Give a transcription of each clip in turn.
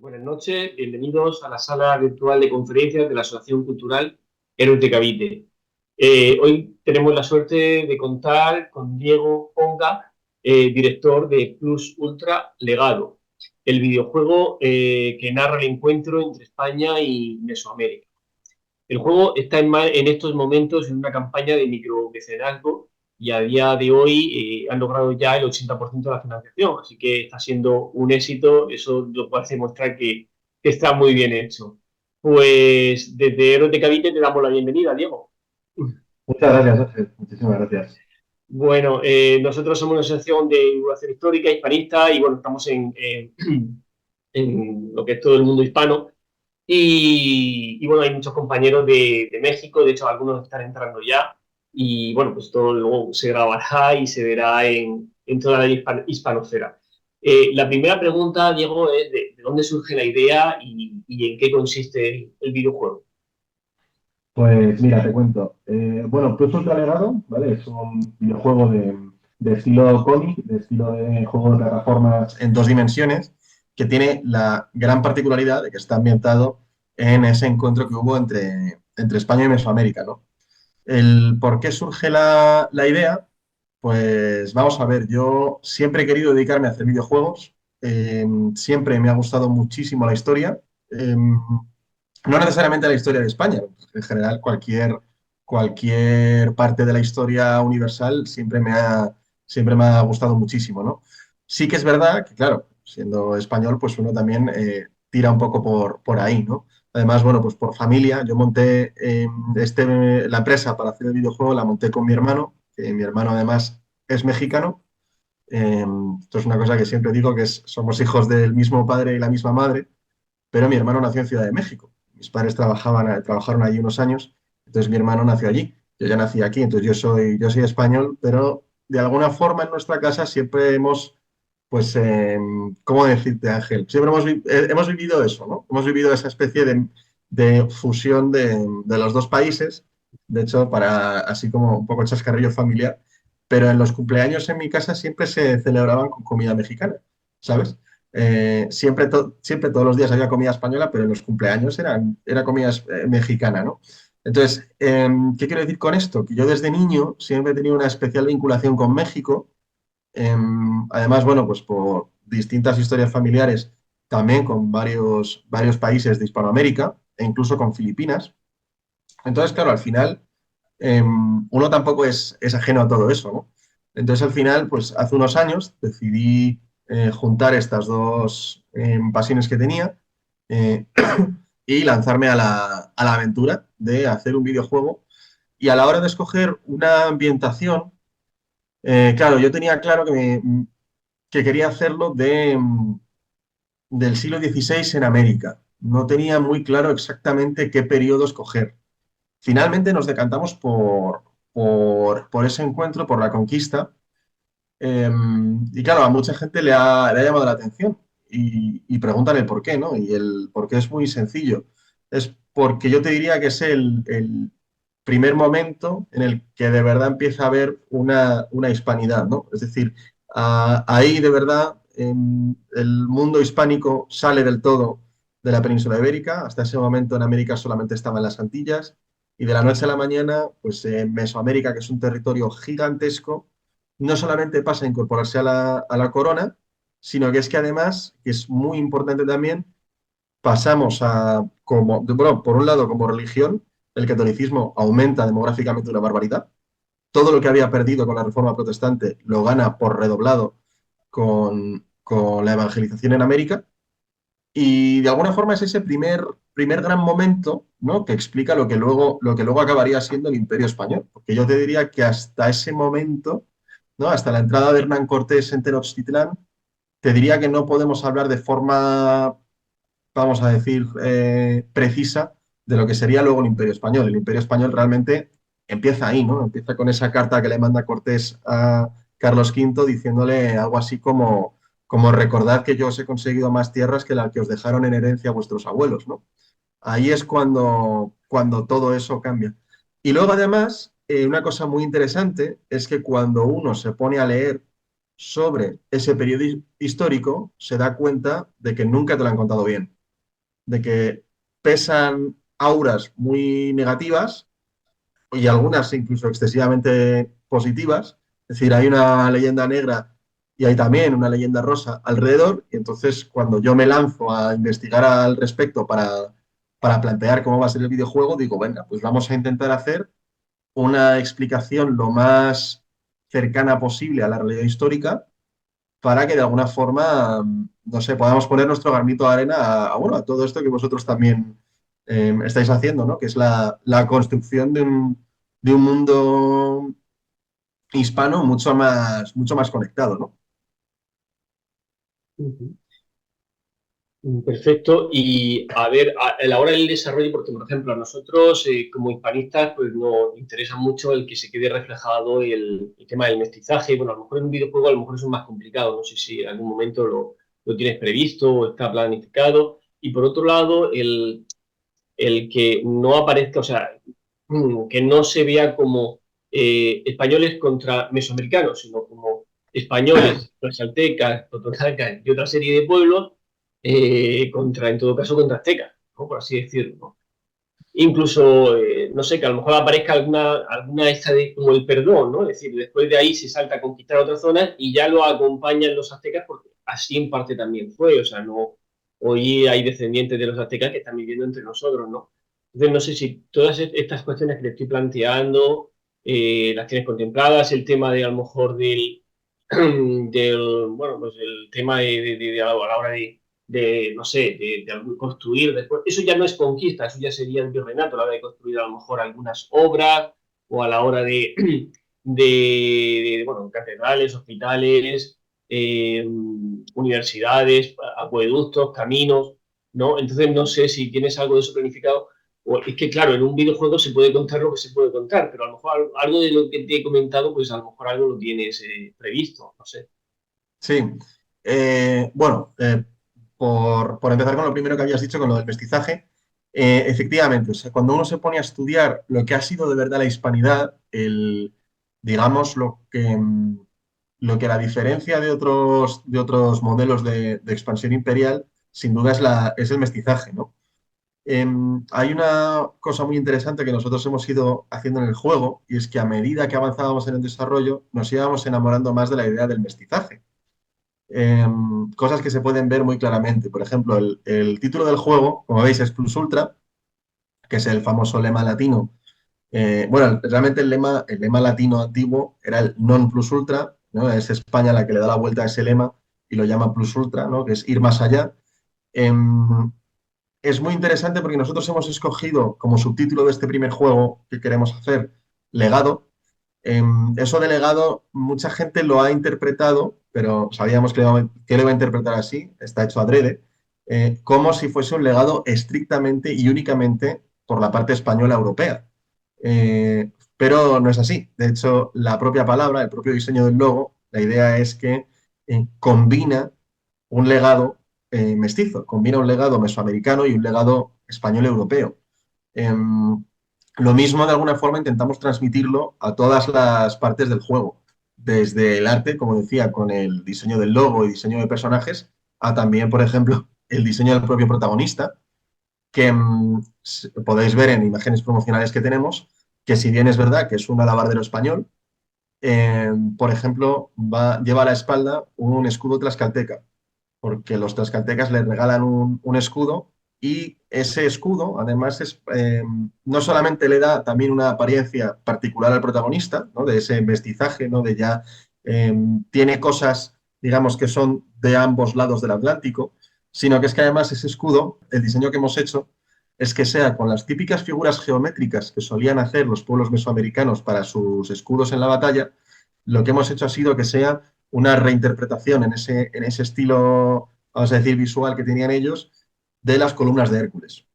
Buenas noches, bienvenidos a la sala virtual de conferencias de la Asociación Cultural Héroes de Cavite. Hoy tenemos la suerte de contar con Diego Ponga, director de Plus Ultra Legado, el videojuego que narra el encuentro entre España y Mesoamérica. El juego está en estos momentos en una campaña de micromecenazgo y a día de hoy han logrado ya el 80% de la financiación, así que está siendo un éxito, eso lo parece mostrar que está muy bien hecho. Pues desde Héroes de Cavite te damos la bienvenida, Diego. Muchas gracias, Ángel. Muchísimas gracias. Bueno, nosotros somos una asociación de divulgación histórica, hispanista, y bueno, estamos en lo que es todo el mundo hispano. Y bueno, hay muchos compañeros de México, de hecho algunos están entrando ya. Y bueno, pues todo luego se grabará y se verá en toda la hispanosfera. La primera pregunta, Diego, es de dónde surge la idea y en qué consiste el videojuego. Pues mira, te cuento. Bueno, Plus Ultra Legado, ¿vale? Es un videojuego de estilo cómic, de estilo de juego de plataformas en dos dimensiones, que tiene la gran particularidad de que está ambientado en ese encuentro que hubo entre España y Mesoamérica, ¿no? El por qué surge la idea, pues vamos a ver, yo siempre he querido dedicarme a hacer videojuegos, siempre me ha gustado muchísimo la historia. No necesariamente la historia de España, en general cualquier parte de la historia universal siempre me ha gustado muchísimo, ¿no? Sí que es verdad que, claro, siendo español, pues uno también tira un poco por ahí, ¿no? Además, bueno, pues por familia, yo monté la empresa para hacer el videojuego, la monté con mi hermano, que mi hermano además es mexicano. Esto es una cosa que siempre digo, que somos hijos del mismo padre y la misma madre, pero mi hermano nació en Ciudad de México. Mis padres trabajaron allí unos años, entonces mi hermano nació allí. Yo ya nací aquí, entonces yo soy español, pero de alguna forma en nuestra casa siempre hemos, pues, ¿cómo decirte, Ángel? Siempre hemos vivido eso, ¿no? Hemos vivido esa especie de fusión de los dos países, de hecho, para así como un poco chascarrillo familiar, pero en los cumpleaños en mi casa siempre se celebraban con comida mexicana, ¿sabes? Siempre todos los días había comida española, pero en los cumpleaños era comida mexicana, ¿no? Entonces, ¿qué quiero decir con esto? Que yo desde niño siempre he tenido una especial vinculación con México. Además, bueno, pues por distintas historias familiares, también con varios países de Hispanoamérica e incluso con Filipinas. Entonces, claro, al final uno tampoco es ajeno a todo eso, ¿no? Entonces, al final, pues hace unos años decidí juntar estas dos pasiones que tenía eh, y lanzarme a la aventura de hacer un videojuego. Y a la hora de escoger una ambientación, claro, yo tenía claro que quería hacerlo del siglo XVI en América. No tenía muy claro exactamente qué periodo escoger. Finalmente nos decantamos por ese encuentro, por la conquista. Y claro, a mucha gente le ha llamado la atención y preguntan el por qué, ¿no? Y el por qué es muy sencillo. Es porque yo te diría que es el primer momento en el que de verdad empieza a haber una hispanidad, ¿no? Es decir, ahí de verdad el mundo hispánico sale del todo de la península ibérica. Hasta ese momento en América solamente estaban las Antillas y de la noche a la mañana, pues en Mesoamérica, que es un territorio gigantesco, no solamente pasa a incorporarse a la corona, sino que es que además, que es muy importante también, pasamos bueno, por un lado, como religión, el catolicismo aumenta demográficamente una barbaridad. Todo lo que había perdido con la reforma protestante lo gana por redoblado con la evangelización en América. Y de alguna forma es ese primer gran momento, ¿no? Que explica lo que luego acabaría siendo el Imperio Español. Porque yo te diría que hasta ese momento, ¿no? Hasta la entrada de Hernán Cortés en Tenochtitlán, te diría que no podemos hablar de forma, vamos a decir, precisa de lo que sería luego el Imperio Español. El Imperio Español realmente empieza ahí, ¿no? Empieza con esa carta que le manda Cortés a Carlos V diciéndole algo así como recordad que yo os he conseguido más tierras que las que os dejaron en herencia vuestros abuelos, ¿no? Ahí es cuando todo eso cambia. Y luego, además, una cosa muy interesante es que cuando uno se pone a leer sobre ese periodo histórico, se da cuenta de que nunca te lo han contado bien. de que pesan auras muy negativas y algunas incluso excesivamente positivas. Es decir, hay una leyenda negra y hay también una leyenda rosa alrededor. Y entonces, cuando yo me lanzo a investigar al respecto para plantear cómo va a ser el videojuego, digo, venga, pues vamos a intentar hacer una explicación lo más cercana posible a la realidad histórica para que de alguna forma, no sé, podamos poner nuestro granito de arena bueno, a todo esto que vosotros también estáis haciendo, ¿no? Que es la construcción de un mundo hispano mucho más conectado, ¿no? Ujú. Perfecto. Y a ver, a la hora del desarrollo, porque por ejemplo a nosotros como hispanistas pues nos interesa mucho el que se quede reflejado el tema del mestizaje. Bueno, a lo mejor en un videojuego a lo mejor eso es más complicado. No sé si en algún momento lo tienes previsto o está planificado. Y por otro lado, el que no aparezca, o sea, que no se vea como españoles contra mesoamericanos, sino como españoles, tlaxcaltecas, totonacas y otra serie de pueblos contra, en todo caso, contra aztecas, ¿no? Por así decirlo, ¿no? Incluso, no sé, que a lo mejor aparezca alguna esta de como el perdón, ¿no? Es decir, después de ahí se salta a conquistar otras zonas y ya lo acompañan los aztecas porque así en parte también fue, o sea, no, hoy hay descendientes de los aztecas que están viviendo entre nosotros, ¿no? Entonces, no sé si todas estas cuestiones que le estoy planteando las tienes contempladas, el tema de a lo mejor bueno, pues el tema a la hora no sé, de construir después. Eso ya no es conquista, eso ya sería el virreinato a la hora de construir a lo mejor algunas obras o a la hora bueno, catedrales, hospitales, universidades, acueductos, caminos, ¿no? Entonces no sé si tienes algo de eso planificado. O es que, claro, en un videojuego se puede contar lo que se puede contar, pero a lo mejor algo de lo que te he comentado, pues a lo mejor algo lo tienes previsto, no sé. Sí. Bueno, por empezar con lo primero que habías dicho, con lo del mestizaje, efectivamente, o sea, cuando uno se pone a estudiar lo que ha sido de verdad la hispanidad, digamos, lo que la diferencia de otros modelos de expansión imperial, sin duda es el mestizaje, ¿no? Hay una cosa muy interesante que nosotros hemos ido haciendo en el juego, y es que a medida que avanzábamos en el desarrollo, nos íbamos enamorando más de la idea del mestizaje. Cosas que se pueden ver muy claramente. Por ejemplo, el título del juego, como veis, es Plus Ultra, que es el famoso lema latino. Bueno, realmente el lema latino antiguo era el non plus ultra, ¿no? Es España la que le da la vuelta a ese lema y lo llama plus ultra, ¿no? Que es ir más allá. Em, es muy interesante porque nosotros hemos escogido como subtítulo de este primer juego que queremos hacer legado. Eso de legado, mucha gente lo ha interpretado, pero sabíamos que lo iba a interpretar así, está hecho adrede, como si fuese un legado estrictamente y únicamente por la parte española europea. Pero no es así. De hecho, la propia palabra, el propio diseño del logo, la idea es que combina un legado mestizo, combina un legado mesoamericano y un legado español europeo. Em, lo mismo, de alguna forma, intentamos transmitirlo a todas las partes del juego, desde el arte, como decía, con el diseño del logo y diseño de personajes, a también, por ejemplo, el diseño del propio protagonista, que podéis ver en imágenes promocionales que tenemos, que si bien es verdad que es un alabardero español, por ejemplo, lleva a la espalda un escudo tlaxcalteca, porque los tlaxcaltecas le regalan un escudo y ese escudo, además, no solamente le da también una apariencia particular al protagonista, ¿no? De ese mestizaje, ¿no? De ya tiene cosas, digamos, que son de ambos lados del Atlántico, sino que es que además ese escudo, el diseño que hemos hecho, es que sea con las típicas figuras geométricas que solían hacer los pueblos mesoamericanos para sus escudos en la batalla, lo que hemos hecho ha sido que sea una reinterpretación en ese estilo, vamos a decir, visual que tenían ellos, de las columnas de Hércules,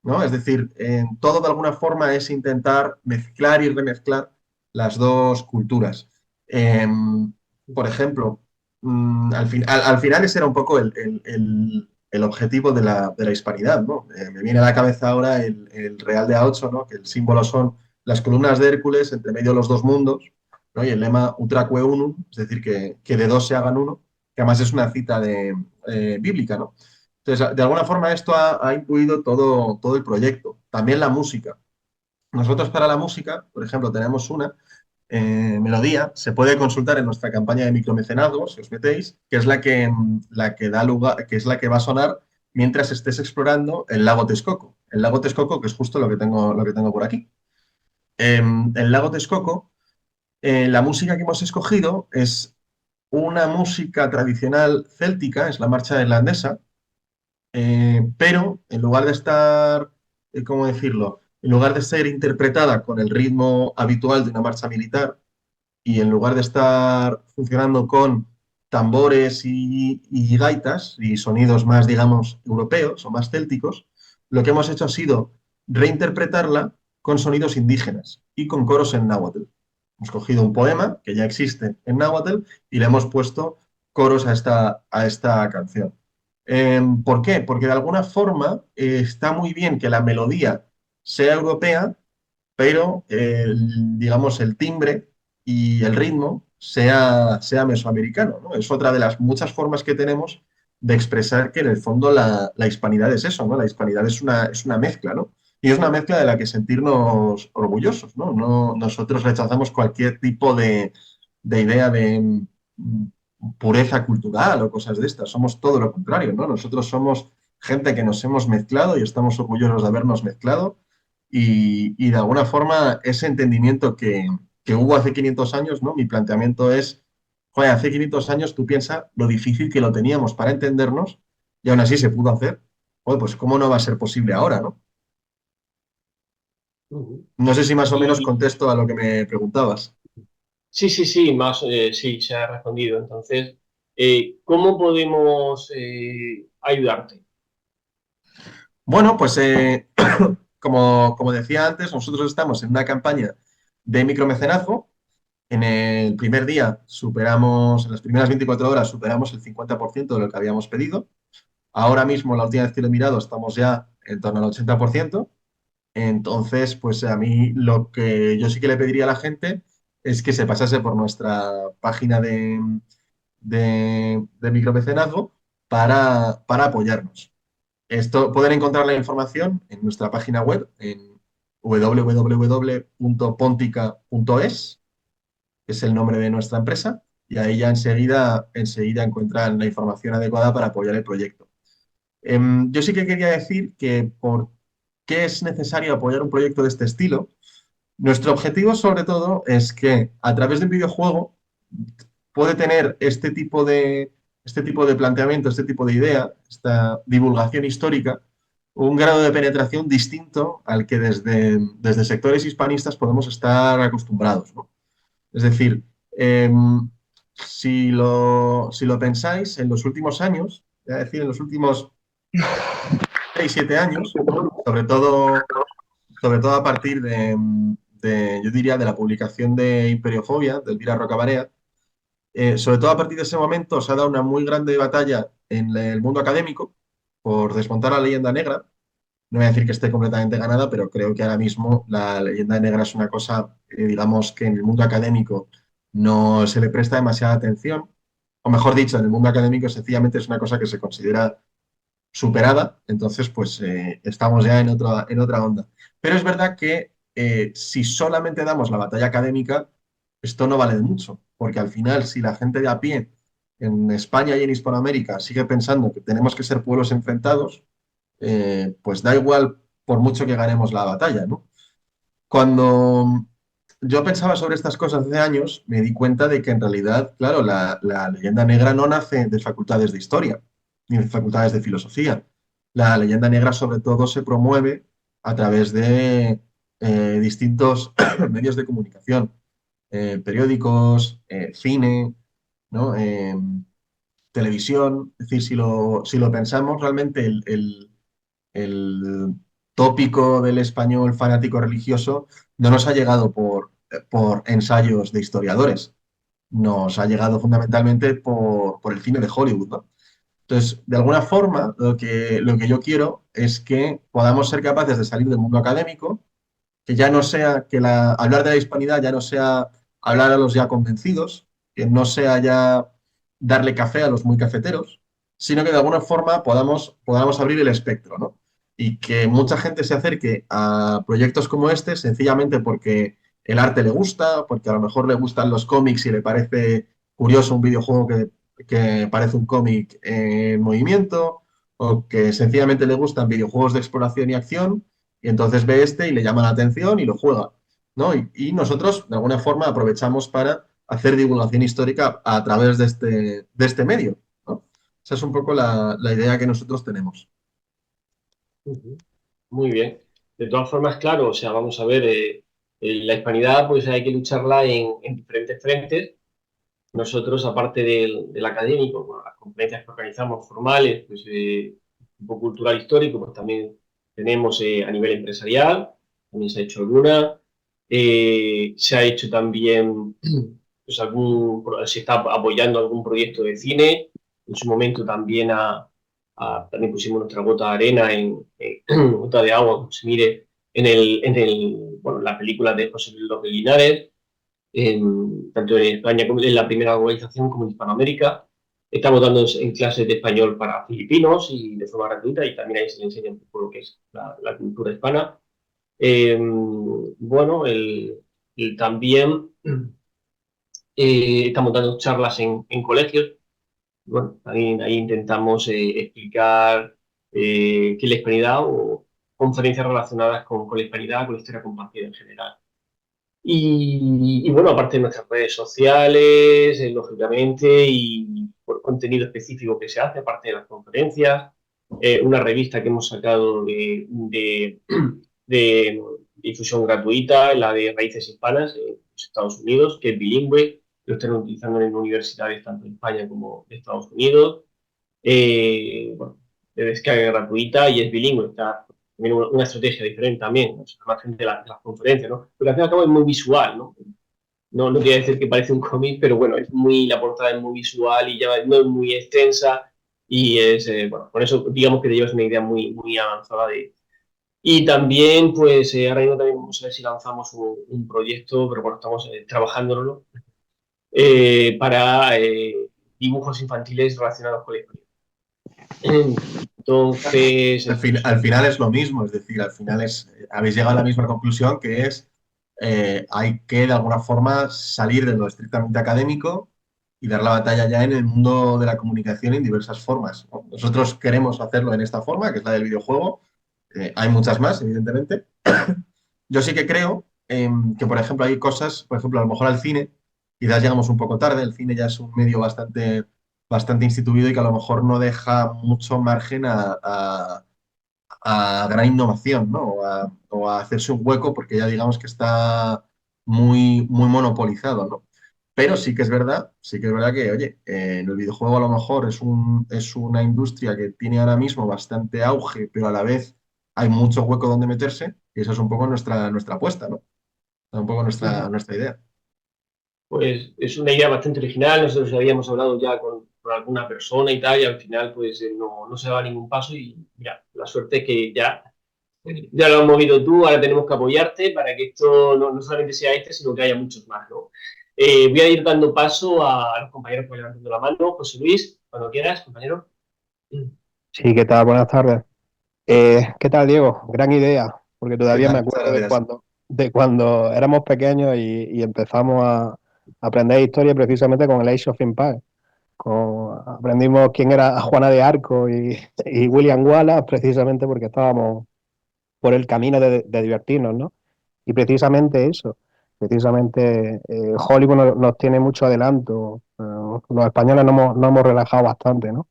¿no? Es decir, todo de alguna forma es intentar mezclar y remezclar las dos culturas. Por ejemplo, al final ese era un poco el objetivo de la hispanidad, ¿no? Me viene a la cabeza ahora el Real de A8, ¿no? Que el símbolo son las columnas de Hércules, entre medio los dos mundos, ¿no? Y el lema Utraque Unum, es decir, que de dos se hagan uno, que además es una cita bíblica, ¿no? Entonces, de alguna forma esto ha incluido todo el proyecto. También la música. Nosotros para la música, por ejemplo, tenemos una melodía, se puede consultar en nuestra campaña de micromecenazgo, si os metéis, que es la que da lugar, que es la que va a sonar mientras estés explorando el lago Texcoco. El lago Texcoco, que es justo lo que tengo por aquí. El lago Texcoco, la música que hemos escogido es una música tradicional céltica, es la marcha irlandesa, pero en lugar de estar, ¿cómo decirlo? En lugar de ser interpretada con el ritmo habitual de una marcha militar y en lugar de estar funcionando con tambores y gaitas y sonidos más, digamos, europeos o más célticos, lo que hemos hecho ha sido reinterpretarla con sonidos indígenas y con coros en náhuatl. Hemos cogido un poema que ya existe en náhuatl y le hemos puesto coros a esta canción. ¿Por qué? Porque de alguna forma está muy bien que la melodía sea europea, pero digamos el timbre y el ritmo sea mesoamericano, ¿no? Es otra de las muchas formas que tenemos de expresar que en el fondo la hispanidad es eso, ¿no? La hispanidad es una mezcla, ¿no? Y es una mezcla de la que sentirnos orgullosos, ¿no? Nosotros rechazamos cualquier tipo de idea de pureza cultural o cosas de estas. Somos todo lo contrario, ¿no? Nosotros somos gente que nos hemos mezclado y estamos orgullosos de habernos mezclado y de alguna forma ese entendimiento que hubo hace 500 años, ¿no? Mi planteamiento es, joder, hace 500 años tú piensas lo difícil que lo teníamos para entendernos y aún así se pudo hacer. Joder, pues ¿cómo no va a ser posible ahora, no? Ujú. No sé si más o menos Y contesto a lo que me preguntabas. sí, sí, sí, más, sí, se ha respondido. Entonces, ¿cómo podemos ayudarte? Bueno, pues como decía antes, nosotros estamos en una campaña de micromecenazgo. En el primer día superamos, en las primeras 24 horas superamos el 50% de lo que habíamos pedido. Ahora mismo, la última vez que lo he mirado, estamos ya en torno al 80%. Entonces, pues a mí lo que yo sí que le pediría a la gente es que se pasase por nuestra página de micromecenazgo para apoyarnos. Pueden encontrar la información en nuestra página web en www.pontica.es, que es el nombre de nuestra empresa, y ahí ya enseguida encuentran la información adecuada para apoyar el proyecto. Yo sí que quería decir que por qué es necesario apoyar un proyecto de este estilo. Nuestro objetivo, sobre todo, es que a través de un videojuego puede tener este tipo de planteamiento, este tipo de idea, esta divulgación histórica, un grado de penetración distinto al que desde sectores hispanistas podemos estar acostumbrados, ¿no? Es decir, si lo pensáis, en los últimos años, es decir, en los últimos 6 7 años, sobre todo, sobre todo a partir yo diría, de la publicación de Imperiofobia, de Elvira Rocabarea, sobre todo a partir de ese momento se ha dado una muy grande batalla en el mundo académico por desmontar la leyenda negra. No voy a decir que esté completamente ganada, pero creo que ahora mismo la leyenda negra es una cosa, digamos, que en el mundo académico no se le presta demasiada atención. O mejor dicho, en el mundo académico sencillamente es una cosa que se considera superada, entonces pues estamos ya en otra onda. Pero es verdad que si solamente damos la batalla académica, esto no vale de mucho, porque al final si la gente de a pie en España y en Hispanoamérica sigue pensando que tenemos que ser pueblos enfrentados, pues da igual por mucho que ganemos la batalla, ¿no? Cuando yo pensaba sobre estas cosas hace años, me di cuenta de que en realidad, claro, la leyenda negra no nace de facultades de historia ni de facultades de filosofía. La leyenda negra sobre todo se promueve a través de distintos medios de comunicación, periódicos, cine, ¿no? Televisión. Es decir, si lo pensamos, realmente el tópico del español fanático religioso no nos ha llegado por ensayos de historiadores, nos ha llegado fundamentalmente por el cine de Hollywood, ¿no? Entonces, de alguna forma, lo que yo quiero es que podamos ser capaces de salir del mundo académico, que ya no sea hablar de la hispanidad ya no sea hablar a los ya convencidos, que no sea ya darle café a los muy cafeteros, sino que de alguna forma podamos abrir el espectro, ¿no? Y que mucha gente se acerque a proyectos como este sencillamente porque el arte le gusta, porque a lo mejor le gustan los cómics y le parece curioso un videojuego que parece un cómic en movimiento, o que sencillamente le gustan videojuegos de exploración y acción, y entonces ve este y le llama la atención y lo juega, ¿no? Y nosotros, de alguna forma, aprovechamos para hacer divulgación histórica a través de este medio, ¿no? Esa es un poco la idea que nosotros tenemos. Ujú. Muy bien. De todas formas, claro, o sea, vamos a ver, la hispanidad pues hay que lucharla en diferentes frentes. Nosotros, aparte del académico, bueno, las conferencias que organizamos formales, pues tipo cultural histórico, pues también tenemos a nivel empresarial, también se ha hecho alguna. Se ha hecho también, pues se está apoyando algún proyecto de cine. En su momento también, también pusimos nuestra gota de arena, gota de agua, como se mire, bueno, la película de José Luis López Linares, tanto en España como en la primera globalización como en Hispanoamérica. Estamos dando en clases de español para filipinos y de forma gratuita, y también ahí se le enseña un poco lo que es la cultura hispana. Bueno, también estamos dando charlas en colegios. Bueno, ahí intentamos explicar qué es la hispanidad, o conferencias relacionadas con la hispanidad, con la historia compartida en general. Y bueno, aparte de nuestras redes sociales, lógicamente, y por contenido específico que se hace, aparte de las conferencias, una revista que hemos sacado de difusión gratuita, la de Raíces Hispanas en los Estados Unidos, que es bilingüe, lo están utilizando en universidades tanto en España como en Estados Unidos. Bueno, de descarga gratuita y es bilingüe, está también una estrategia diferente también, ¿no? Al margen de las conferencias, ¿no? Pero al fin y al cabo es muy visual, ¿no? No quiero decir que parece un cómic, pero bueno, la portada es muy visual y ya no es muy extensa, y bueno, por eso digamos que te llevas una idea muy avanzada de... Y también, pues ahora mismo también vamos a ver si lanzamos un proyecto, pero bueno, estamos trabajándolo, para dibujos infantiles relacionados con la historia. Entonces, Al final es lo mismo, es decir, al final habéis llegado a la misma conclusión que es hay que de alguna forma salir de lo estrictamente académico y dar la batalla ya en el mundo de la comunicación en diversas formas, ¿no? Nosotros queremos hacerlo en esta forma, que es la del videojuego. Hay muchas más, evidentemente. Yo sí que creo que, por ejemplo, hay cosas, por ejemplo, a lo mejor al cine, quizás llegamos un poco tarde, el cine ya es un medio bastante instituido y que a lo mejor no deja mucho margen a gran innovación, ¿no? O a hacerse un hueco porque ya digamos que está muy monopolizado, ¿no? Pero sí que es verdad que, oye, en el videojuego a lo mejor es una industria que tiene ahora mismo bastante auge, pero a la vez hay mucho hueco donde meterse, y esa es un poco nuestra apuesta, ¿no? Un poco nuestra idea. pues es una idea bastante original. Nosotros habíamos hablado ya con alguna persona y tal, y al final pues no se daba ningún paso, y mira, la suerte es que ya lo has movido tú, ahora tenemos que apoyarte para que esto no solamente sea este, sino que haya muchos más, ¿no? Voy a ir dando paso a los compañeros que vayan levantando la mano. José Luis, cuando quieras, compañero. Sí, ¿qué tal? Buenas tardes. ¿Qué tal, Diego? Gran idea, porque ¿Qué todavía me tal? Muchas acuerdo de gracias. cuando éramos pequeños y empezamos a aprender historia precisamente con el Age of Empires. Aprendimos quién era Juana de Arco y William Wallace, precisamente porque estábamos por el camino de divertirnos, ¿no? Y precisamente eso, precisamente Hollywood nos tiene mucho adelanto. Los españoles nos hemos relajado bastante, ¿no?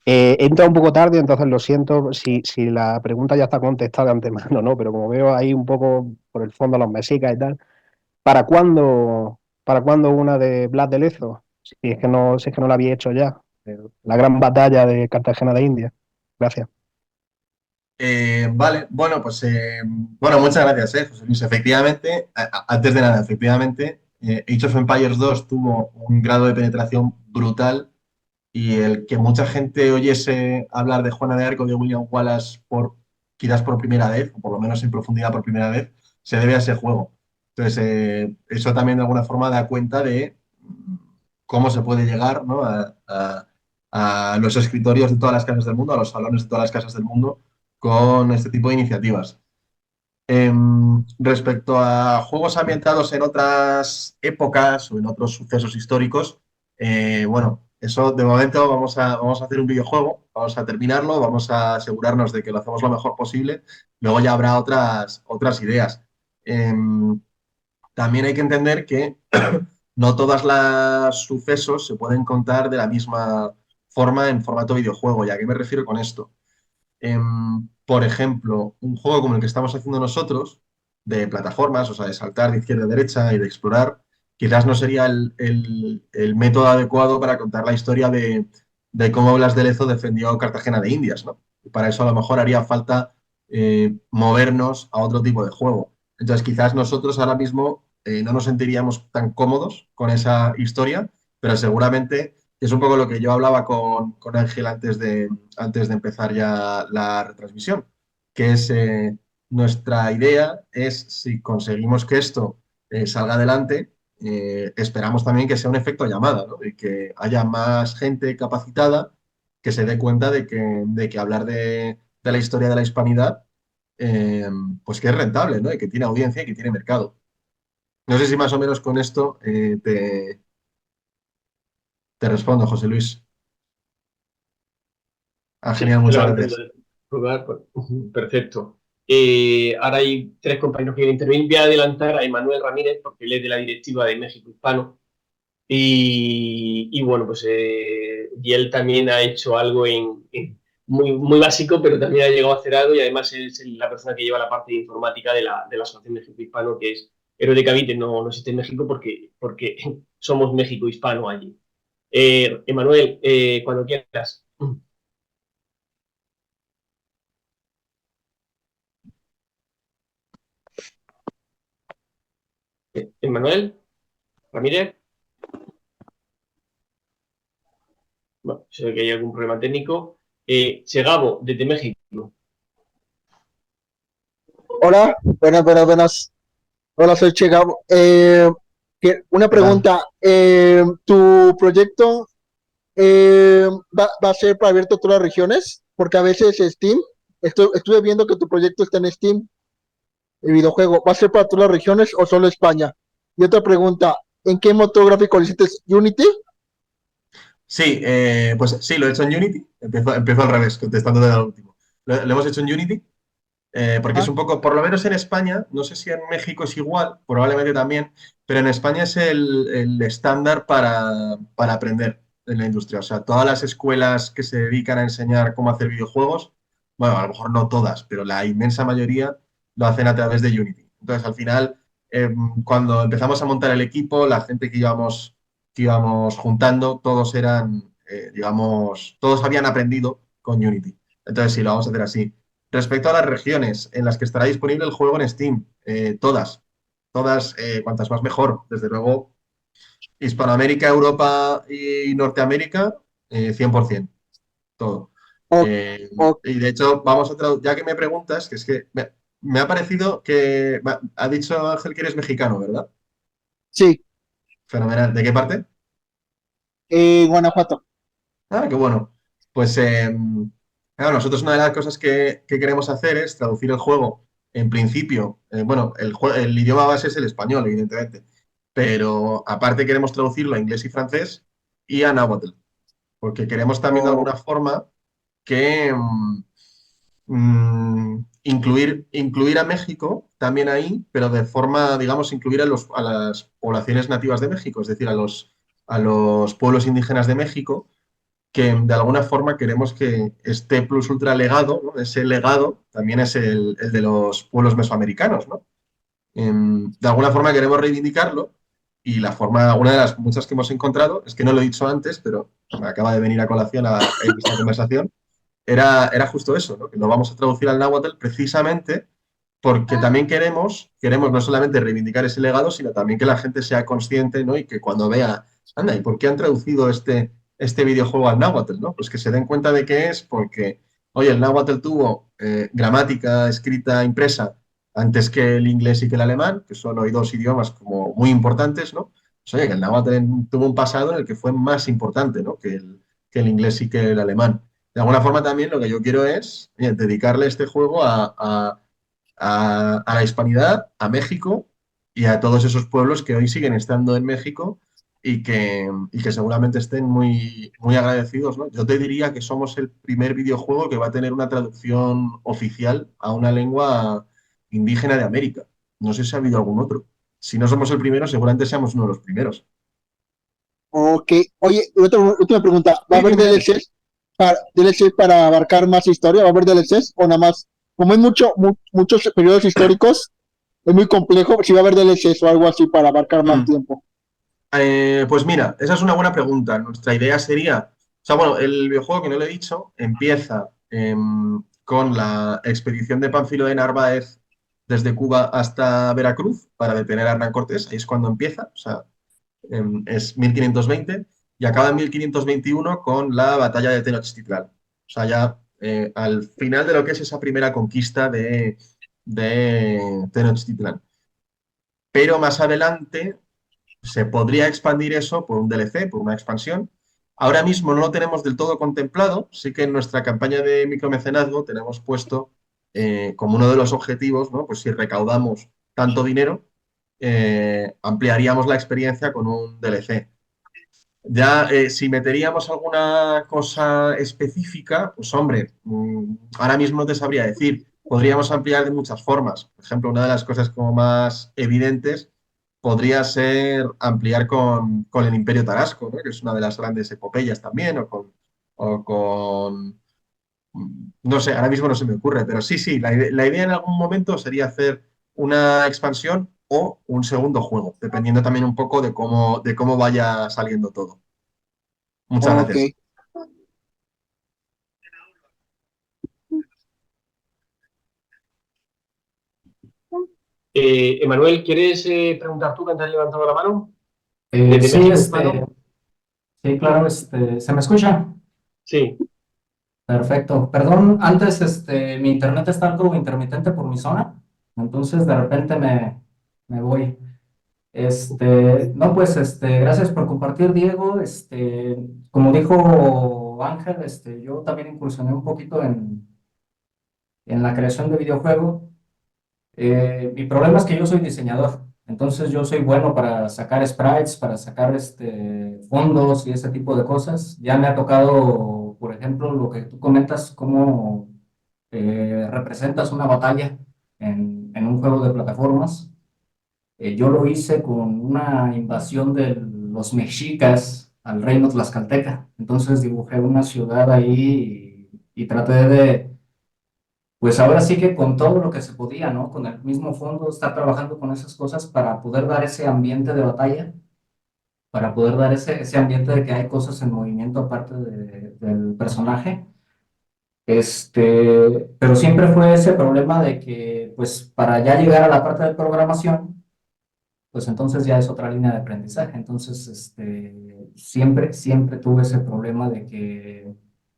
He entrado un poco tarde, entonces lo siento si la pregunta ya está contestada de antemano, ¿no? Pero como veo ahí un poco por el fondo los mesicas y tal, ¿para cuándo una de Blas de Lezo? Si es que no la había hecho ya. La gran batalla de Cartagena de India. Gracias. Vale, bueno, pues bueno, muchas gracias, José Luis. Efectivamente, antes de nada, efectivamente, Age of Empires 2 tuvo un grado de penetración brutal, y el que mucha gente oyese hablar de Juana de Arco, de William Wallace, quizás por primera vez, o por lo menos en profundidad por primera vez, se debe a ese juego. Entonces, eso también de alguna forma da cuenta de cómo se puede llegar, ¿no? a los escritorios de todas las casas del mundo, a los salones de todas las casas del mundo, con este tipo de iniciativas. Respecto a juegos ambientados en otras épocas o en otros sucesos históricos, bueno, eso de momento vamos a hacer un videojuego, vamos a terminarlo, vamos a asegurarnos de que lo hacemos lo mejor posible, luego ya habrá otras ideas. Em, También hay que entender que no todos los sucesos se pueden contar de la misma forma en formato videojuego. ¿Y a qué me refiero con esto? Por ejemplo, un juego como el que estamos haciendo nosotros, de plataformas, o sea, de saltar de izquierda a derecha y de explorar, quizás no sería el método adecuado para contar la historia de cómo Blas de Lezo defendió Cartagena de Indias, ¿no? Y para eso a lo mejor haría falta movernos a otro tipo de juego. Entonces, quizás nosotros ahora mismo no nos sentiríamos tan cómodos con esa historia, pero seguramente es un poco lo que yo hablaba con Ángel antes de empezar ya la retransmisión, que es nuestra idea es, si conseguimos que esto salga adelante, esperamos también que sea un efecto llamada, ¿no? Y que haya más gente capacitada que se dé cuenta de que hablar de la historia de la hispanidad, eh, pues que es rentable, ¿no? Y que tiene audiencia y que tiene mercado. No sé si más o menos con esto te respondo, José Luis. Ah, Sí, genial, te lo muchas entiendo. gracias. Perfecto. Ahora hay tres compañeros que quieren intervenir. Voy a adelantar a Emanuel Ramírez, porque él es de la directiva de México Hispano. Y bueno, pues y él también ha hecho algo muy, muy básico, pero también ha llegado a hacer algo y además es la persona que lleva la parte de informática de la Asociación México Hispano, que es Héroe de Cavite, no existe en México porque somos México Hispano allí. Emanuel, cuando quieras. Emanuel Ramírez. Bueno, se ve que hay algún problema técnico. Segabo, desde México. Hola, buenas. Hola, soy Che Gabo. Una ¿Qué tal? pregunta. ¿Tu proyecto va a ser para abierto a todas las regiones? Porque a veces Steam, estuve viendo que tu proyecto está en Steam, el videojuego. ¿Va a ser para todas las regiones o solo España? Y otra pregunta, ¿en qué motor gráfico lo hiciste? ¿Unity? Sí, pues sí, lo he hecho en Unity. Empiezo al revés, contestando de lo último. Lo hemos hecho en Unity, porque es Ajá. un poco, por lo menos en España, no sé si en México es igual, probablemente también, pero en España es el estándar para aprender en la industria. O sea, todas las escuelas que se dedican a enseñar cómo hacer videojuegos, bueno, a lo mejor no todas, pero la inmensa mayoría lo hacen a través de Unity. Entonces, al final, cuando empezamos a montar el equipo, la gente que íbamos juntando, todos eran, digamos, todos habían aprendido con Unity. Entonces, sí, lo vamos a hacer así. Respecto a las regiones en las que estará disponible el juego en Steam, todas, cuantas más mejor. Desde luego, Hispanoamérica, Europa y Norteamérica, 100%, todo. O, Eh, o- y de hecho, vamos a ya que me preguntas, que es que me ha parecido que ha dicho Ángel que eres mexicano, ¿verdad? sí, Fenomenal. ¿De qué parte? Guanajuato. Ah, qué bueno. Pues claro, nosotros una de las cosas que queremos hacer es traducir el juego. En principio, bueno, el idioma base es el español, evidentemente, pero aparte queremos traducirlo a inglés y francés y a náhuatl, porque queremos también de O, alguna forma que incluir a México también ahí, pero de forma, digamos, incluir a las poblaciones nativas de México, es decir, a los pueblos indígenas de México que de alguna forma queremos que este plus ultra legado, ¿no? Ese legado también es el de los pueblos mesoamericanos, ¿no? De alguna forma queremos reivindicarlo y una de las muchas que hemos encontrado, es que no lo he dicho antes, pero me acaba de venir a colación en esta conversación, era justo eso, ¿no? Que lo vamos a traducir al náhuatl precisamente porque también queremos no solamente reivindicar ese legado, sino también que la gente sea consciente, ¿no? Y que cuando vea, anda, ¿y por qué han traducido este videojuego al náhuatl, ¿no? Pues que se den cuenta de qué es, porque, oye, el náhuatl tuvo gramática escrita impresa antes que el inglés y que el alemán, que son hoy dos idiomas como muy importantes, ¿no? Pues oye, que el náhuatl tuvo un pasado en el que fue más importante, ¿no? que el inglés y que el alemán. De alguna forma también lo que yo quiero es dedicarle este juego a la hispanidad, a México y a todos esos pueblos que hoy siguen estando en México y que seguramente estén muy, muy agradecidos, ¿no? Yo te diría que somos el primer videojuego que va a tener una traducción oficial a una lengua indígena de América. No sé si ha habido algún otro. Si no somos el primero, seguramente seamos uno de los primeros. Ok, oye, última pregunta, ¿va a Sí, haber dime, dime. DLCs para abarcar más historia? ¿Va a haber DLCs o nada más? Como hay muchos periodos históricos, es muy complejo, si va a haber DLCs o algo así para abarcar más Mm. tiempo. Pues mira, esa es una buena pregunta. Nuestra idea sería, o sea, bueno, el videojuego que no lo he dicho empieza con la expedición de Pánfilo de Narváez desde Cuba hasta Veracruz para detener a Hernán Cortés. Ahí es cuando empieza, o sea, es 1520 y acaba en 1521 con la batalla de Tenochtitlán. O sea, ya al final de lo que es esa primera conquista de Tenochtitlán. Pero más adelante se podría expandir eso por un DLC, por una expansión. Ahora mismo no lo tenemos del todo contemplado, sí que en nuestra campaña de micromecenazgo tenemos puesto como uno de los objetivos, ¿no? Pues si recaudamos tanto dinero, ampliaríamos la experiencia con un DLC. Ya, si meteríamos alguna cosa específica, pues hombre, ahora mismo no te sabría decir. Podríamos ampliar de muchas formas. Por ejemplo, una de las cosas como más evidentes podría ser ampliar con el Imperio Tarasco, ¿no? Que es una de las grandes epopeyas también, no sé, ahora mismo no se me ocurre, pero sí, sí, la idea en algún momento sería hacer una expansión o un segundo juego, dependiendo también un poco de cómo vaya saliendo todo. Muchas Ok. gracias. Emanuel, ¿quieres preguntar tú que antes has levantado la mano? Eh, Desde sí, México, este, hermano. sí, claro, ¿se me escucha? Sí. Perfecto. Perdón, antes, mi internet está algo intermitente por mi zona, entonces de repente me voy. No, pues, gracias por compartir, Diego. Como dijo Ángel, yo también incursioné un poquito en la creación de videojuegos. Mi problema es que yo soy diseñador, entonces yo soy bueno para sacar sprites, para sacar fondos y ese tipo de cosas. Ya me ha tocado, por ejemplo, lo que tú comentas, cómo representas una batalla en un juego de plataformas. Yo lo hice con una invasión de los mexicas al reino tlaxcalteca. Entonces dibujé una ciudad ahí y traté de pues ahora sí que con todo lo que se podía, ¿no? Con el mismo fondo, estar trabajando con esas cosas para poder dar ese ambiente de batalla, para poder dar ese ambiente de que hay cosas en movimiento aparte del personaje. Pero siempre fue ese problema de que, pues, para ya llegar a la parte de programación, pues entonces ya es otra línea de aprendizaje. Entonces, siempre tuve ese problema de que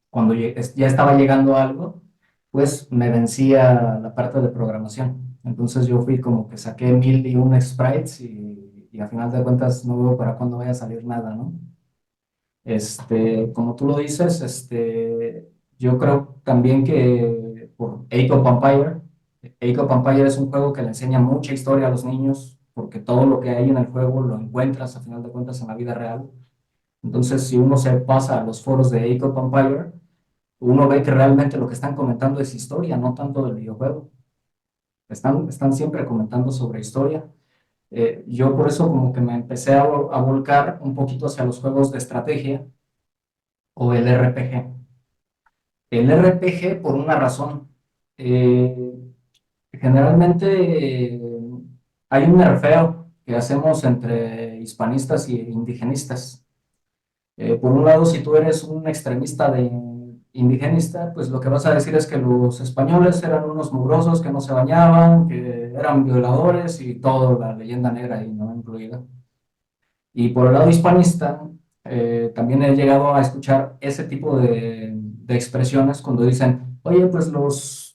cuando ya estaba llegando algo, pues me vencía la parte de programación. Entonces yo fui como que saqué 1001 sprites y a final de cuentas no veo para cuándo vaya a salir nada, ¿no? Como tú lo dices, yo creo también que por Age of Empire es un juego que le enseña mucha historia a los niños, porque todo lo que hay en el juego lo encuentras a final de cuentas en la vida real. Entonces, si uno se pasa a los foros de Age of Empire, uno ve que realmente lo que están comentando es historia, no tanto del videojuego. Están siempre comentando sobre historia. Yo por eso como que me empecé a volcar un poquito hacia los juegos de estrategia o el RPG. El RPG por una razón. Eh, Generalmente hay un nerfeo que hacemos entre hispanistas y indigenistas. Por un lado, si tú eres un extremista de indigenista, pues lo que vas a decir es que los españoles eran unos mugrosos que no se bañaban, que eran violadores y toda la leyenda negra ahí, ¿no? Incluida. Y por el lado hispanista, también he llegado a escuchar ese tipo de expresiones cuando dicen, oye, pues los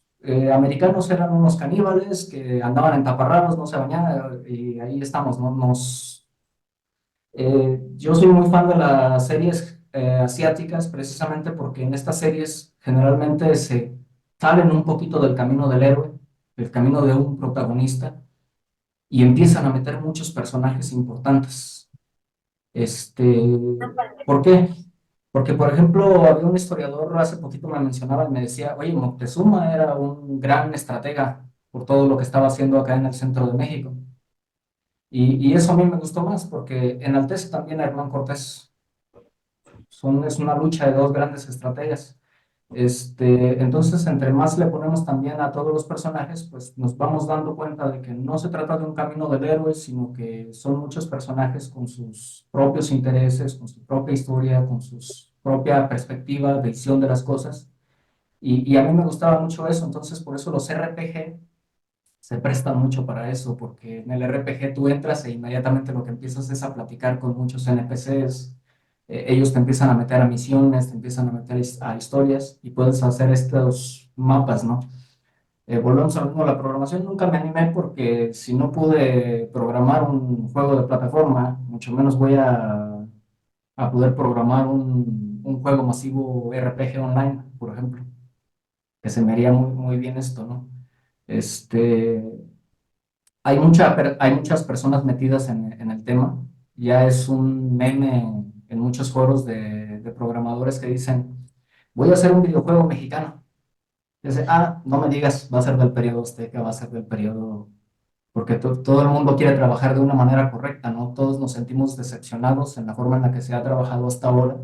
americanos eran unos caníbales que andaban en taparrabos, no se bañaban, y ahí estamos, ¿no? Yo soy muy fan de las series asiáticas, precisamente porque en estas series generalmente se salen un poquito del camino del héroe, del camino de un protagonista, y empiezan a meter muchos personajes importantes. Este, ¿Por qué? Porque, por ejemplo, había un historiador hace poquito me mencionaba y me decía, oye, Moctezuma era un gran estratega por todo lo que estaba haciendo acá en el centro de México. Y eso a mí me gustó más porque enaltece también a Hernán Cortés. Es una lucha de dos grandes estrategas. Entonces, entre más le ponemos también a todos los personajes, pues nos vamos dando cuenta de que no se trata de un camino del héroe, sino que son muchos personajes con sus propios intereses, con su propia historia, con su propia perspectiva, visión de las cosas. Y a mí me gustaba mucho eso, entonces por eso los RPG se prestan mucho para eso, porque en el RPG tú entras e inmediatamente lo que empiezas es a platicar con muchos NPCs, ellos te empiezan a meter a misiones, te empiezan a meter a historias y puedes hacer estos mapas, ¿no? Volvemos a lo mismo, la programación nunca me animé porque si no pude programar un juego de plataforma, mucho menos voy a poder programar un juego masivo RPG online, por ejemplo, que se me haría muy, muy bien esto, ¿no? Este, hay muchas personas metidas en el tema. Ya es un meme en muchos foros de programadores que dicen, voy a hacer un videojuego mexicano. Dice, no me digas, va a ser del periodo azteca, va a ser del periodo... Porque todo el mundo quiere trabajar de una manera correcta, ¿no? Todos nos sentimos decepcionados en la forma en la que se ha trabajado hasta ahora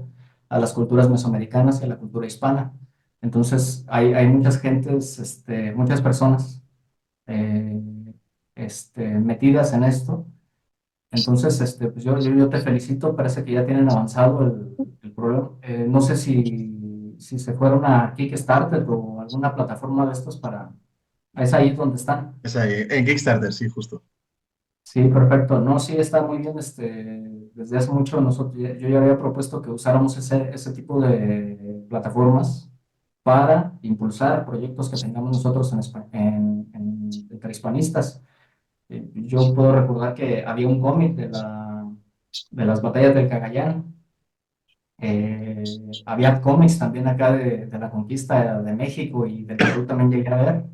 a las culturas mesoamericanas y a la cultura hispana. Entonces, hay muchas gentes, muchas personas eh, metidas en esto. Entonces, pues yo te felicito, parece que ya tienen avanzado el problema. No sé si se fueron a Kickstarter o alguna plataforma de estos para... Es ahí donde están. Es ahí, en Kickstarter, sí, justo. Sí, perfecto. No, sí, está muy bien. Desde hace mucho yo ya había propuesto que usáramos ese tipo de plataformas para impulsar proyectos que tengamos nosotros entre hispanistas. Yo puedo recordar que había un cómic de las batallas del Cagayán. Había cómics también acá de la conquista de México y del Perú también llegué a ver.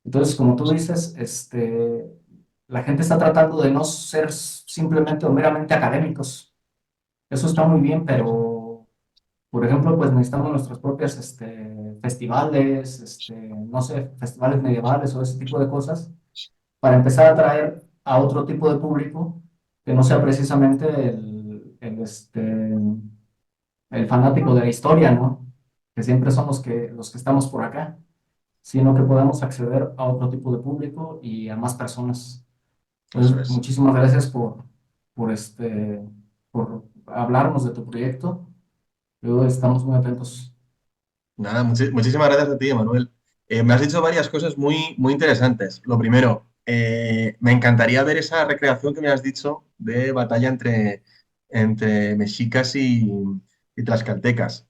Entonces, como tú dices, la gente está tratando de no ser simplemente o meramente académicos. Eso está muy bien, pero, por ejemplo, pues necesitamos nuestros propios festivales, no sé, festivales medievales o ese tipo de cosas para empezar a atraer a otro tipo de público que no sea precisamente el fanático de la historia, ¿no? Que siempre son los que estamos por acá, sino que podamos acceder a otro tipo de público y a más personas. Eso Entonces, es. muchísimas gracias por, por hablarnos de tu proyecto. Luego estamos muy atentos. Nada, muchísimas gracias a ti, Emanuel. Me has dicho varias cosas muy interesantes. Lo primero, me encantaría ver esa recreación que me has dicho de batalla entre mexicas y tlaxcaltecas.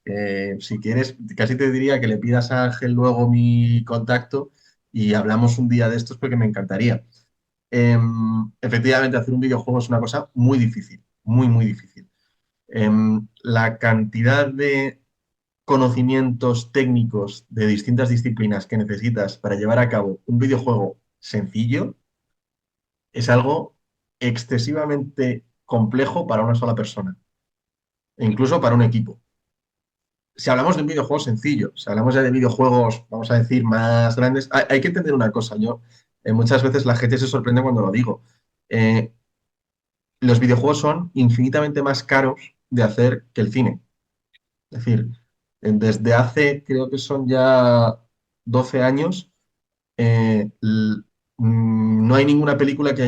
Si quieres, casi te diría que le pidas a Ángel luego mi contacto y hablamos un día de estos porque me encantaría. Efectivamente, hacer un videojuego es una cosa muy difícil, muy difícil. La cantidad de conocimientos técnicos de distintas disciplinas que necesitas para llevar a cabo un videojuego sencillo es algo excesivamente complejo para una sola persona, e incluso para un equipo. Si hablamos de un videojuego sencillo, si hablamos ya de videojuegos, vamos a decir, más grandes, hay que entender una cosa. Muchas veces la gente se sorprende cuando lo digo. Eh, los videojuegos son infinitamente más caros de hacer que el cine. Es decir, desde hace, creo que son ya 12 años, no hay ninguna película que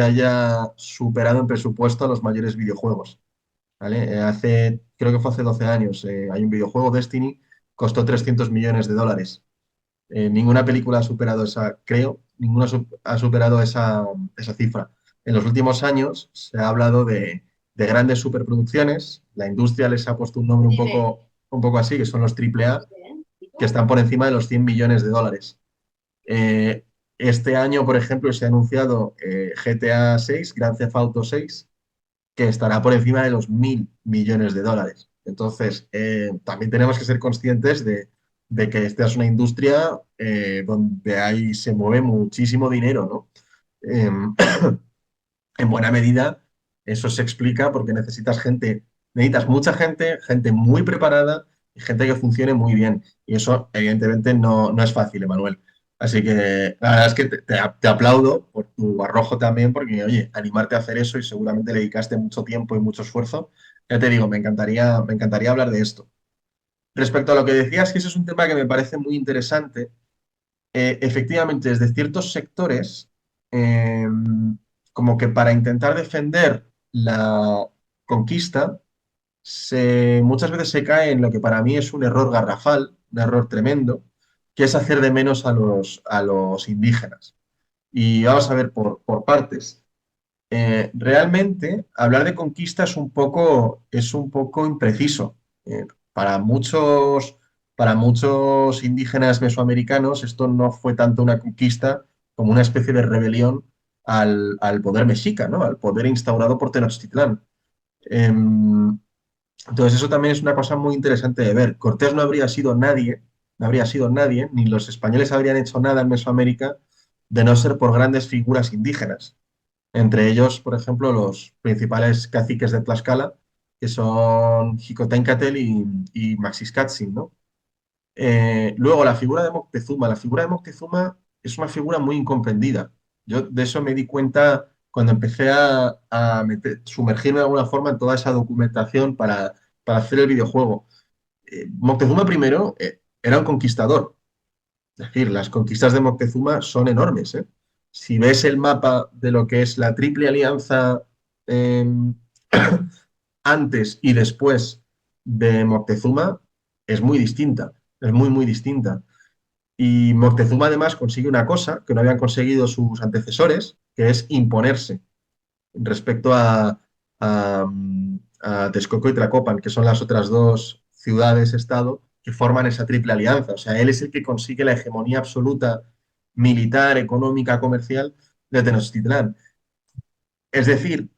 haya superado en presupuesto a los mayores videojuegos. ¿Vale? Creo que fue hace 12 años, hay un videojuego, Destiny, costó 300 millones de dólares. Ninguna película ha superado ha superado esa cifra. En los últimos años se ha hablado de grandes superproducciones, la industria les ha puesto un nombre un poco así, que son los AAA, que están por encima de los 100 millones de dólares. Eh, este año, por ejemplo, se ha anunciado GTA 6, Grand Theft Auto 6, que estará por encima de los 1.000 millones de dólares. Entonces, también tenemos que ser conscientes de que esta es una industria donde se mueve muchísimo dinero, ¿no? Em, en buena medida, eso se explica porque necesitas mucha gente, gente muy preparada y gente que funcione muy bien. Y eso, evidentemente, no es fácil, Emanuel. Así que la verdad es que te aplaudo por tu arrojo también, porque, oye, animarte a hacer eso y seguramente le dedicaste mucho tiempo y mucho esfuerzo. Ya te digo, me encantaría hablar de esto. Respecto a lo que decías, que ese es un tema que me parece muy interesante. Efectivamente, desde ciertos sectores, eh, como que para intentar defender la conquista, muchas veces se cae en lo que para mí es un error garrafal, un error tremendo, que es hacer de menos a los indígenas. Y vamos a ver por partes. Realmente, hablar de conquista es un poco impreciso. Para para muchos indígenas mesoamericanos, esto no fue tanto una conquista como una especie de rebelión al poder mexica, ¿no? Al poder instaurado por Tenochtitlán. Em, entonces, eso también es una cosa muy interesante de ver. Cortés no habría sido nadie, ni los españoles habrían hecho nada en Mesoamérica de no ser por grandes figuras indígenas. Entre ellos, por ejemplo, los principales caciques de Tlaxcala, que son Xicoténcatl y Maxiscatzin, ¿no? Luego, la figura de Moctezuma es una figura muy incomprendida. Yo de eso me di cuenta cuando empecé a sumergirme de alguna forma en toda esa documentación para hacer el videojuego. Moctezuma primero era un conquistador, es decir, las conquistas de Moctezuma son enormes, ¿eh? Si ves el mapa de lo que es la Triple Alianza eh, antes y después de Moctezuma, es muy distinta, es muy, muy distinta. Y Moctezuma además consigue una cosa que no habían conseguido sus antecesores, que es imponerse respecto a Texcoco y Tlacopan, que son las otras dos ciudades-estado que forman esa triple alianza. O sea, él es el que consigue la hegemonía absoluta militar, económica, comercial de Tenochtitlán. Es decir,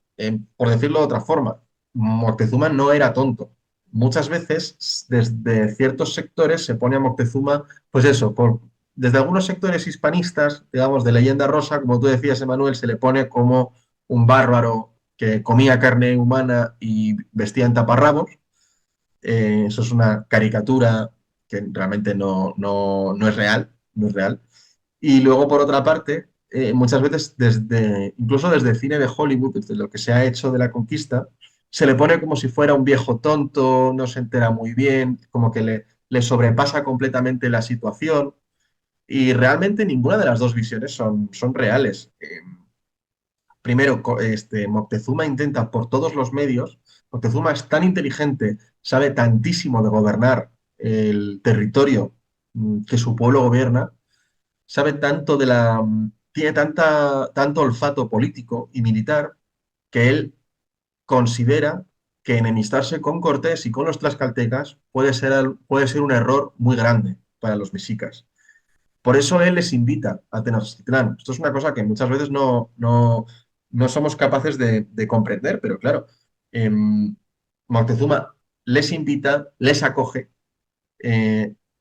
por decirlo de otra forma, Moctezuma no era tonto. Muchas veces, desde ciertos sectores, se pone a Moctezuma, pues eso, desde algunos sectores hispanistas, digamos, de leyenda rosa, como tú decías, Emanuel, se le pone como un bárbaro que comía carne humana y vestía en taparrabos. Eso es una caricatura que realmente no es real, no es real. Y luego, por otra parte, muchas veces, incluso desde el cine de Hollywood, desde lo que se ha hecho de la conquista, se le pone como si fuera un viejo tonto, no se entera muy bien, como que le sobrepasa completamente la situación. Y realmente ninguna de las dos visiones son reales. Primero, Moctezuma intenta por todos los medios, Moctezuma es tan inteligente, sabe tantísimo de gobernar el territorio que su pueblo gobierna, sabe tiene tanto olfato político y militar que él considera que enemistarse con Cortés y con los tlaxcaltecas puede ser un error muy grande para los mexicas. Por eso él les invita a Tenochtitlán. Esto es una cosa que muchas veces no somos capaces de comprender, pero claro, Moctezuma les invita, les acoge,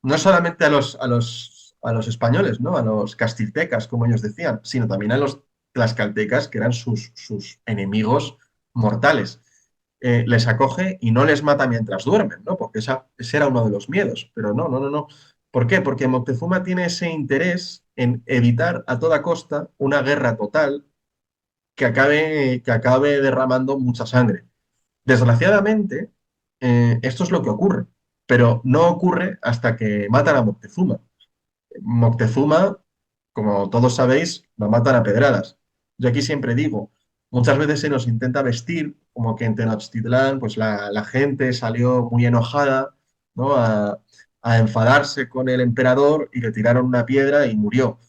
no solamente a los españoles, ¿no? A los castiltecas, como ellos decían, sino también a los tlaxcaltecas, que eran sus enemigos mortales. Les acoge y no les mata mientras duermen, ¿no? Porque ese era uno de los miedos, pero no. ¿Por qué? Porque Moctezuma tiene ese interés en evitar a toda costa una guerra total que acabe derramando mucha sangre. Desgraciadamente, esto es lo que ocurre, pero no ocurre hasta que matan a Moctezuma. Moctezuma, como todos sabéis, lo matan a pedradas. Yo aquí siempre digo, muchas veces se nos intenta vestir como que en Tenochtitlán, pues la gente salió muy enojada, ¿no? A enfadarse con el emperador y le tiraron una piedra y murió.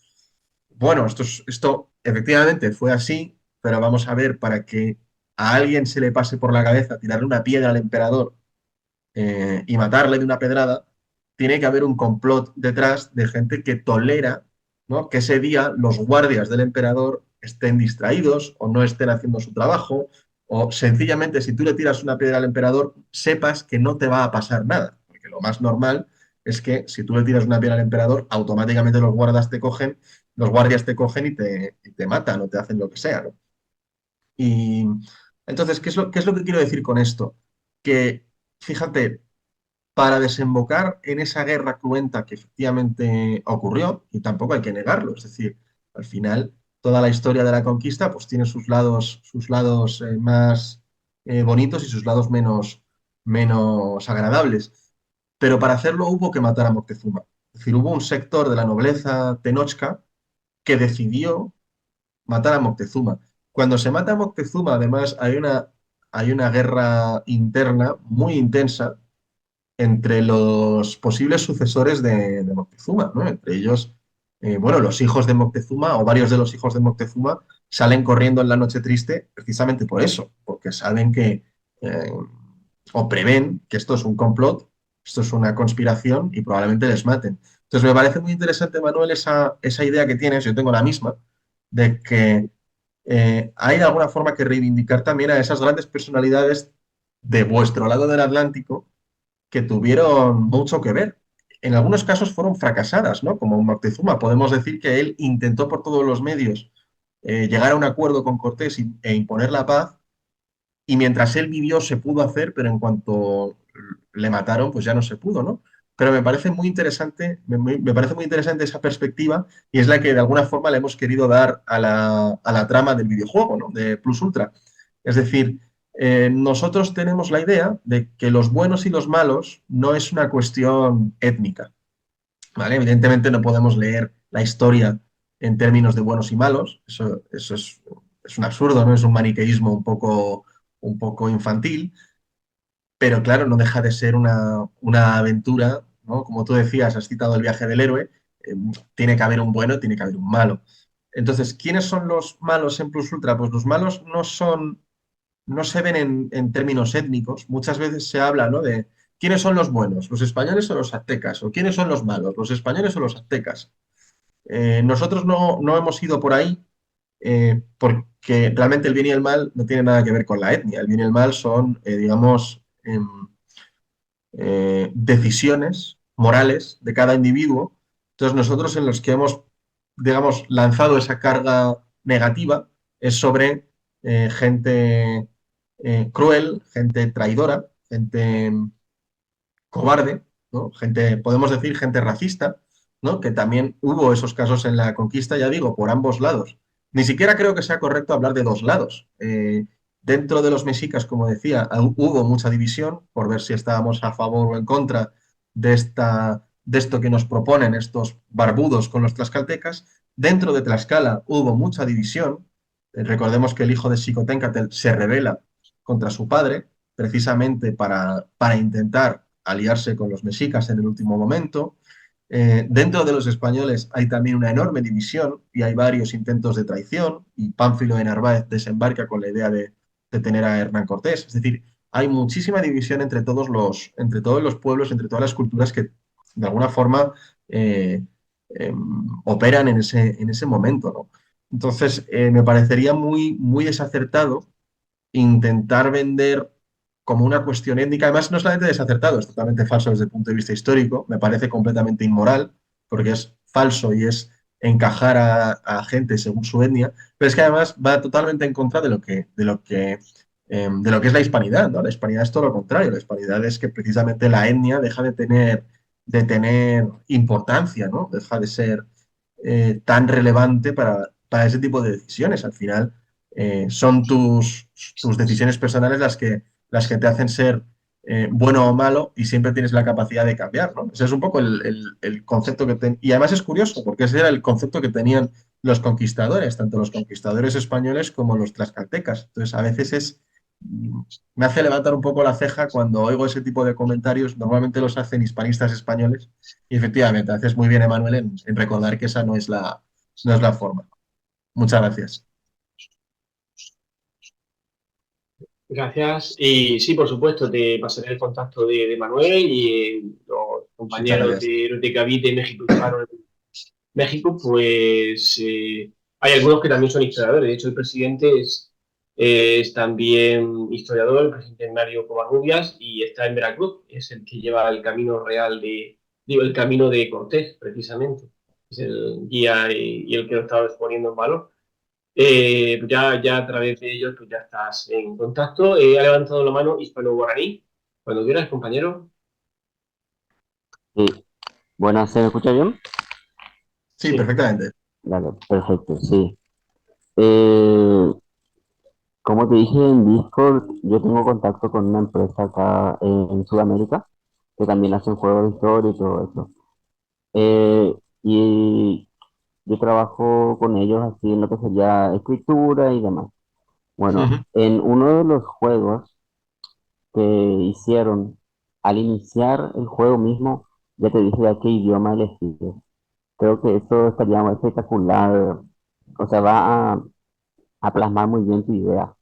Bueno, esto efectivamente fue así, pero vamos a ver, para que a alguien se le pase por la cabeza tirarle una piedra al emperador y matarle de una pedrada, tiene que haber un complot detrás de gente que tolera, ¿no? Que ese día los guardias del emperador estén distraídos o no estén haciendo su trabajo O sencillamente, si tú le tiras una piedra al emperador, sepas que no te va a pasar nada. Porque lo más normal es que si tú le tiras una piedra al emperador, automáticamente los guardias te cogen y te matan o te hacen lo que sea, ¿no? Y entonces, qué es lo que quiero decir con esto? Que, fíjate, para desembocar en esa guerra cruenta que efectivamente ocurrió, y tampoco hay que negarlo, es decir, al final toda la historia de la conquista pues tiene sus lados más bonitos y sus lados menos agradables. Pero para hacerlo hubo que matar a Moctezuma. Es decir, hubo un sector de la nobleza tenochca que decidió matar a Moctezuma. Cuando se mata a Moctezuma, además, hay una guerra interna muy intensa entre los posibles sucesores de Moctezuma, ¿no? Entre ellos, bueno, los hijos de Moctezuma o varios de los hijos de Moctezuma salen corriendo en la noche triste precisamente por eso, porque saben eh, o prevén que esto es un complot, esto es una conspiración y probablemente les maten. Entonces me parece muy interesante, Manuel, esa idea que tienes, yo tengo la misma, de que hay de alguna forma que reivindicar también a esas grandes personalidades de vuestro lado del Atlántico que tuvieron mucho que ver. En algunos casos fueron fracasadas, ¿no? Como Moctezuma, podemos decir que él intentó por todos los medios llegar a un acuerdo con Cortés e imponer la paz, y mientras él vivió se pudo hacer, pero en cuanto le mataron, pues ya no se pudo, ¿no? Pero me parece muy interesante, me parece muy interesante esa perspectiva y es la que de alguna forma le hemos querido dar a la trama del videojuego, ¿no? De Plus Ultra. Es decir, nosotros tenemos la idea de que los buenos y los malos no es una cuestión étnica, ¿vale? Evidentemente no podemos leer la historia en términos de buenos y malos, eso es un absurdo, ¿no? Es un maniqueísmo un poco infantil, pero claro, no deja de ser una aventura, ¿no? Como tú decías, has citado el viaje del héroe, tiene que haber un bueno, tiene que haber un malo. Entonces, ¿quiénes son los malos en Plus Ultra? Pues los malos no se ven en términos étnicos. Muchas veces se habla, ¿no? De quiénes son los buenos, los españoles o los aztecas, o quiénes son los malos, los españoles o los aztecas. Nosotros no hemos ido por ahí porque realmente el bien y el mal no tienen nada que ver con la etnia. El bien y el mal son, digamos, decisiones morales de cada individuo. Entonces nosotros en los que hemos, digamos, lanzado esa carga negativa es sobre gente cruel, gente traidora, gente cobarde, ¿no? Gente, podemos decir, gente racista, ¿no? Que también hubo esos casos en la conquista, ya digo, por ambos lados. Ni siquiera creo que sea correcto hablar de dos lados. Dentro de los mexicas, como decía, hubo mucha división por ver si estábamos a favor o en contra de esto que nos proponen estos barbudos con los tlaxcaltecas. Dentro de Tlaxcala hubo mucha división. Recordemos que el hijo de Xicoténcatl se rebela contra su padre, precisamente para intentar aliarse con los mexicas en el último momento. Dentro de los españoles hay también una enorme división y hay varios intentos de traición, y Pánfilo de Narváez desembarca con la idea de tener a Hernán Cortés. Es decir, hay muchísima división entre todos los pueblos, entre todas las culturas que de alguna forma operan en ese momento, ¿no? Entonces, me parecería muy desacertado intentar vender como una cuestión étnica. Además, no es solamente desacertado, es totalmente falso desde el punto de vista histórico, me parece completamente inmoral, porque es falso y es encajar a gente según su etnia, pero es que además va totalmente en contra de lo que es la hispanidad, ¿no? La hispanidad es todo lo contrario, la hispanidad es que precisamente la etnia deja de tener importancia, ¿no? Deja de ser tan relevante para ese tipo de decisiones. Al final, son tus decisiones personales las que te hacen ser bueno o malo, y siempre tienes la capacidad de cambiar, ¿no? Ese es un poco el concepto que tenían. Y además es curioso, porque ese era el concepto que tenían los conquistadores, tanto los conquistadores españoles como los tlaxcaltecas. Entonces, a veces me hace levantar un poco la ceja cuando oigo ese tipo de comentarios. Normalmente los hacen hispanistas españoles, y efectivamente, haces muy bien, Emanuel, en recordar que esa no es la forma. Muchas gracias. Gracias. Y sí, por supuesto, te pasaré el contacto de Manuel y los compañeros de Erótica Vite México Hispano en México, pues hay algunos que también son historiadores. De hecho, el presidente es es también historiador, el presidente Mario Covarrubias, y está en Veracruz, es el que lleva el camino real el camino de Cortés, precisamente. Es el guía y el que lo estaba exponiendo en valor. Ya a través de ellos pues ya estás en contacto. Ha levantado la mano hispano-guaraní. Cuando quieras, compañero. Sí, buenas, ¿se me escucha bien? Sí, Sí. perfectamente. Vale, perfecto, sí. Eh, Como te dije en Discord, yo tengo contacto con una empresa acá en Sudamérica que también hacen juegos de historia y todo eso. Y yo trabajo con ellos así en lo que sería escritura y demás. Bueno, Ujú, en uno de los juegos que hicieron, al iniciar el juego mismo, ya te dije ya qué idioma elegir. Creo que eso estaría muy espectacular. O sea, a plasmar muy bien tu idea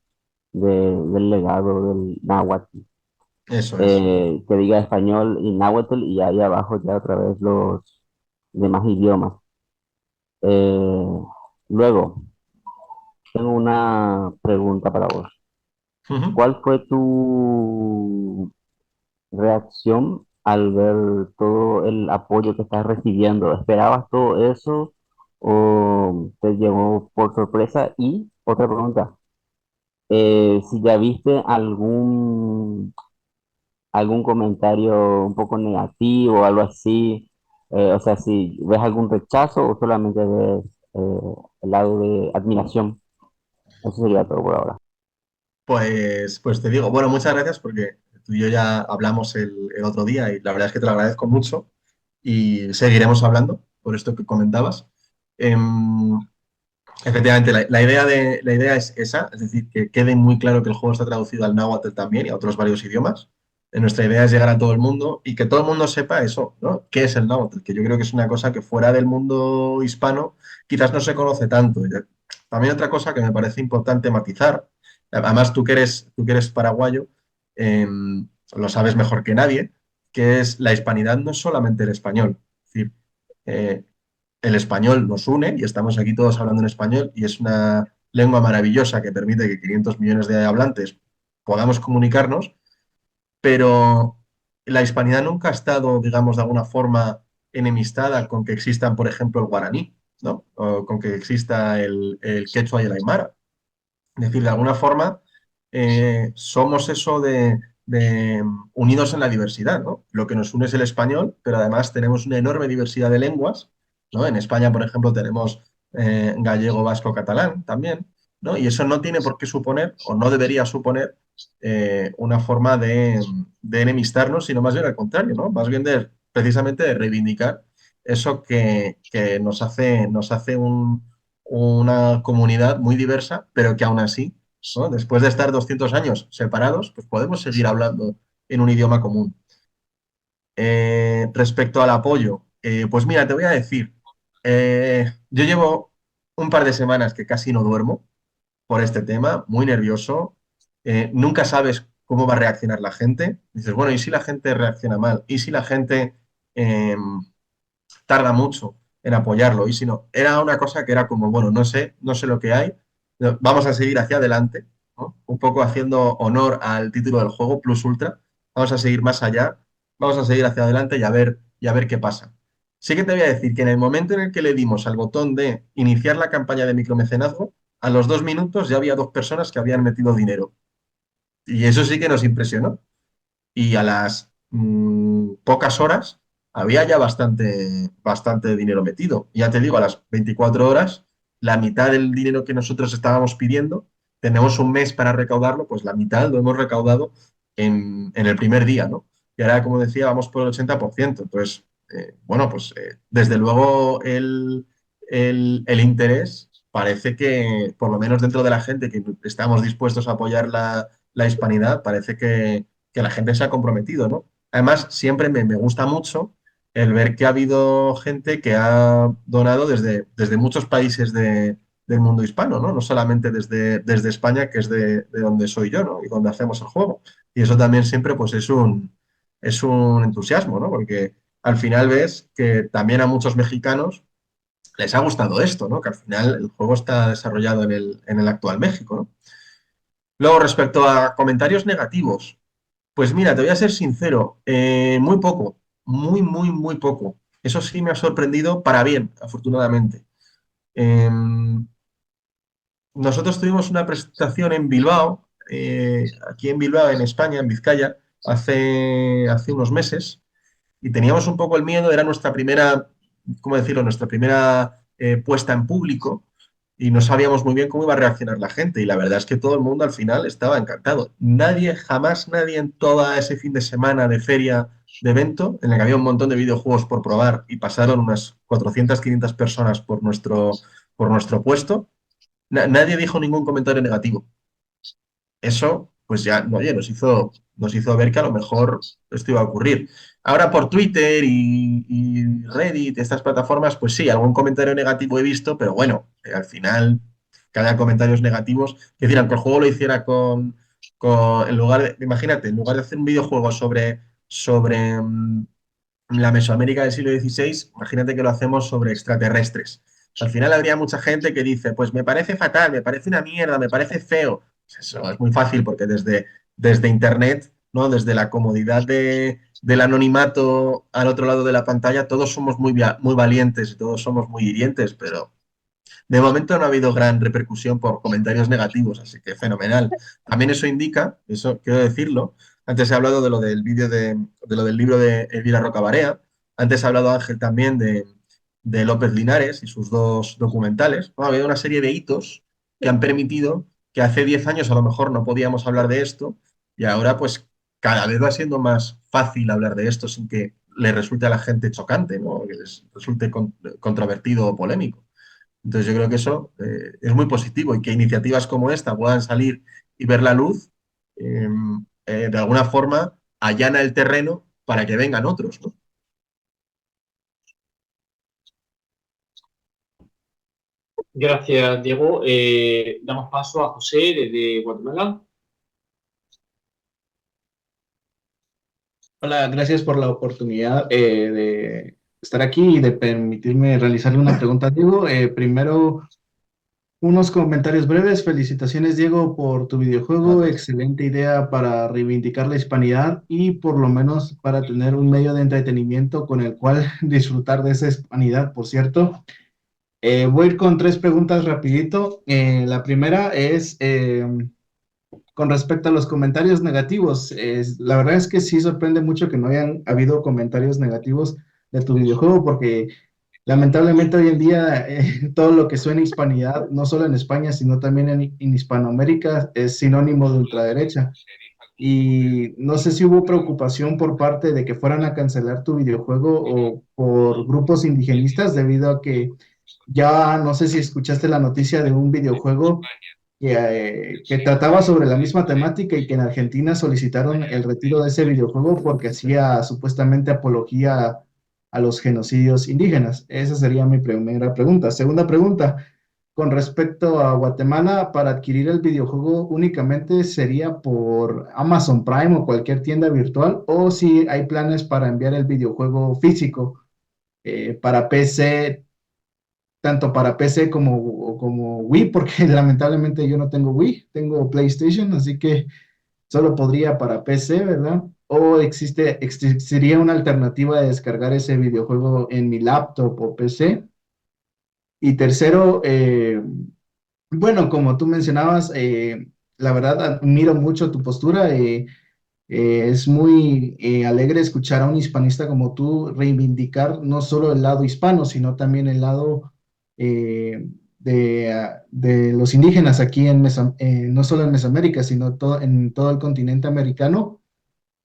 del legado del náhuatl. eso es. Que diga español y náhuatl y ahí abajo ya otra vez los demás idiomas. Eh, Luego, tengo una pregunta para vos. Ujú. ¿Cuál fue tu reacción al ver todo el apoyo que estás recibiendo? ¿Esperabas todo eso o te llegó por sorpresa? Y otra pregunta, si ya viste algún comentario un poco negativo o algo así, o sea, si ves algún rechazo o solamente ves el lado de admiración. Eso sería todo por ahora. Pues te digo, bueno, muchas gracias porque tú y yo ya hablamos el otro día y la verdad es que te lo agradezco mucho y seguiremos hablando por esto que comentabas. Em, Efectivamente, la idea es esa, es decir, que quede muy claro que el juego está traducido al náhuatl también y a otros varios idiomas. Nuestra idea es llegar a todo el mundo y que todo el mundo sepa eso, ¿no? ¿Qué es el náhuatl? Que yo creo que es una cosa que fuera del mundo hispano quizás no se conoce tanto. Y también otra cosa que me parece importante matizar, además tú que eres paraguayo, eh, lo sabes mejor que nadie, que es la hispanidad no es solamente el español. Es decir, eh, el español nos une y estamos aquí todos hablando en español y es una lengua maravillosa que permite que 500 millones de hablantes podamos comunicarnos, pero la hispanidad nunca ha estado, digamos, de alguna forma enemistada con que existan, por ejemplo, el guaraní, ¿no? O con que exista el quechua y el aymara. Es decir, de alguna forma somos eso de unidos en la diversidad, ¿no? Lo que nos une es el español, pero además tenemos una enorme diversidad de lenguas, ¿no? En España, por ejemplo, tenemos gallego, vasco, catalán también, ¿no? Y eso no tiene por qué suponer, o no debería suponer, una forma de enemistarnos, sino más bien al contrario, ¿no? Más bien precisamente de reivindicar eso que nos hace una comunidad muy diversa, pero que aún así, ¿no? Después de estar 200 años separados, pues podemos seguir hablando en un idioma común. Respecto al apoyo, pues mira, te voy a decir, yo llevo un par de semanas que casi no duermo por este tema, muy nervioso. Nunca sabes cómo va a reaccionar la gente. Dices, bueno, ¿y si la gente reacciona mal? ¿Y si la gente tarda mucho en apoyarlo? Y si no, era una cosa que era como, bueno, no sé lo que hay, vamos a seguir hacia adelante, ¿no? Un poco haciendo honor al título del juego, Plus Ultra, vamos a seguir más allá, vamos a seguir hacia adelante y a ver qué pasa. Sí que te voy a decir que en el momento en el que le dimos al botón de iniciar la campaña de micromecenazgo, a los 2 minutos ya había 2 personas que habían metido dinero. Y eso sí que nos impresionó y a las pocas horas había ya bastante dinero metido. Ya te digo, a las 24 horas, la mitad del dinero que nosotros estábamos pidiendo, tenemos un mes para recaudarlo, pues la mitad lo hemos recaudado en el primer día, ¿no? Y ahora, como decía, vamos por el 80%. Entonces, bueno, pues desde luego el interés parece que, por lo menos dentro de la gente que estamos dispuestos a apoyar la hispanidad, parece que la gente se ha comprometido, ¿no? Además, siempre me gusta mucho el ver que ha habido gente que ha donado desde muchos países del mundo hispano, ¿no? No solamente desde España, que es de donde soy yo, ¿no? Y donde hacemos el juego. Y eso también siempre, pues, es un entusiasmo, ¿no? Porque al final ves que también a muchos mexicanos les ha gustado esto, ¿no? Que al final el juego está desarrollado en el actual México, ¿no? Luego, respecto a comentarios negativos, pues mira, te voy a ser sincero, muy poco, muy poco. Eso sí me ha sorprendido para bien, afortunadamente. Em, Nosotros tuvimos una presentación en Bilbao, aquí en Bilbao, en España, en Vizcaya, hace unos meses, y teníamos un poco el miedo, era nuestra primera, ¿cómo decirlo?, nuestra primera puesta en público, y no sabíamos muy bien cómo iba a reaccionar la gente, y la verdad es que todo el mundo al final estaba encantado. Nadie, jamás nadie en todo ese fin de semana de feria, de evento, en el que había un montón de videojuegos por probar, y pasaron unas 400 500 personas por nuestro puesto, nadie dijo ningún comentario negativo. Eso, pues ya, no, oye, nos hizo ver que a lo mejor esto iba a ocurrir. Ahora por Twitter y Reddit, estas plataformas, pues sí, algún comentario negativo he visto, pero bueno, al final, cada comentario es negativos. Es decir, aunque el juego lo hiciera en lugar de, imagínate, en lugar de hacer un videojuego sobre la Mesoamérica del siglo XVI, imagínate que lo hacemos sobre extraterrestres. Al final habría mucha gente que dice, pues me parece fatal, me parece una mierda, me parece feo. Pues eso es muy fácil porque desde Internet, ¿no? Desde la comodidad del anonimato al otro lado de la pantalla, todos somos muy valientes y todos somos muy hirientes, pero de momento no ha habido gran repercusión por comentarios negativos, así que fenomenal. También eso indica, eso quiero decirlo, antes he hablado de lo del vídeo de lo del libro de Elvira Rocabarea, antes ha hablado Ángel también de López Linares y sus dos documentales. Bueno, ha habido una serie de hitos que han permitido que hace 10 años a lo mejor no podíamos hablar de esto y ahora pues cada vez va siendo más fácil hablar de esto sin que le resulte a la gente chocante, ¿no? Que les resulte controvertido o polémico. Entonces yo creo que eso es muy positivo y que iniciativas como esta puedan salir y ver la luz, eh, de alguna forma allana el terreno para que vengan otros, ¿no? Gracias, Diego. Damos paso a José desde Guatemala. Hola, gracias por la oportunidad de estar aquí y de permitirme realizarle una pregunta a Diego. Primero, unos comentarios breves. Felicitaciones, Diego, por tu videojuego. Gracias. Excelente idea para reivindicar la hispanidad y por lo menos para tener un medio de entretenimiento con el cual disfrutar de esa hispanidad, por cierto. Voy a ir con tres preguntas rapidito. La primera es con respecto a los comentarios negativos. La verdad es que sí sorprende mucho que no hayan habido comentarios negativos de tu videojuego porque lamentablemente hoy en día todo lo que suena hispanidad, no solo en España, sino también en Hispanoamérica, es sinónimo de ultraderecha. Y no sé si hubo preocupación por parte de que fueran a cancelar tu videojuego o por grupos indigenistas debido a que ya no sé si escuchaste la noticia de un videojuego que trataba sobre la misma temática y que en Argentina solicitaron el retiro de ese videojuego porque hacía supuestamente apología a los genocidios indígenas. Esa sería mi primera pregunta. Segunda pregunta, con respecto a Guatemala, para adquirir el videojuego únicamente sería por Amazon Prime o cualquier tienda virtual, o si hay planes para enviar el videojuego físico para PC, tanto para PC como Wii, porque lamentablemente yo no tengo Wii, tengo PlayStation, así que solo podría para PC, ¿verdad? O existiría una alternativa de descargar ese videojuego en mi laptop o PC. Y tercero, bueno, como tú mencionabas, la verdad admiro mucho tu postura. Es muy alegre escuchar a un hispanista como tú reivindicar no solo el lado hispano, sino también el lado de los indígenas aquí no solo en Mesoamérica, sino en todo el continente americano,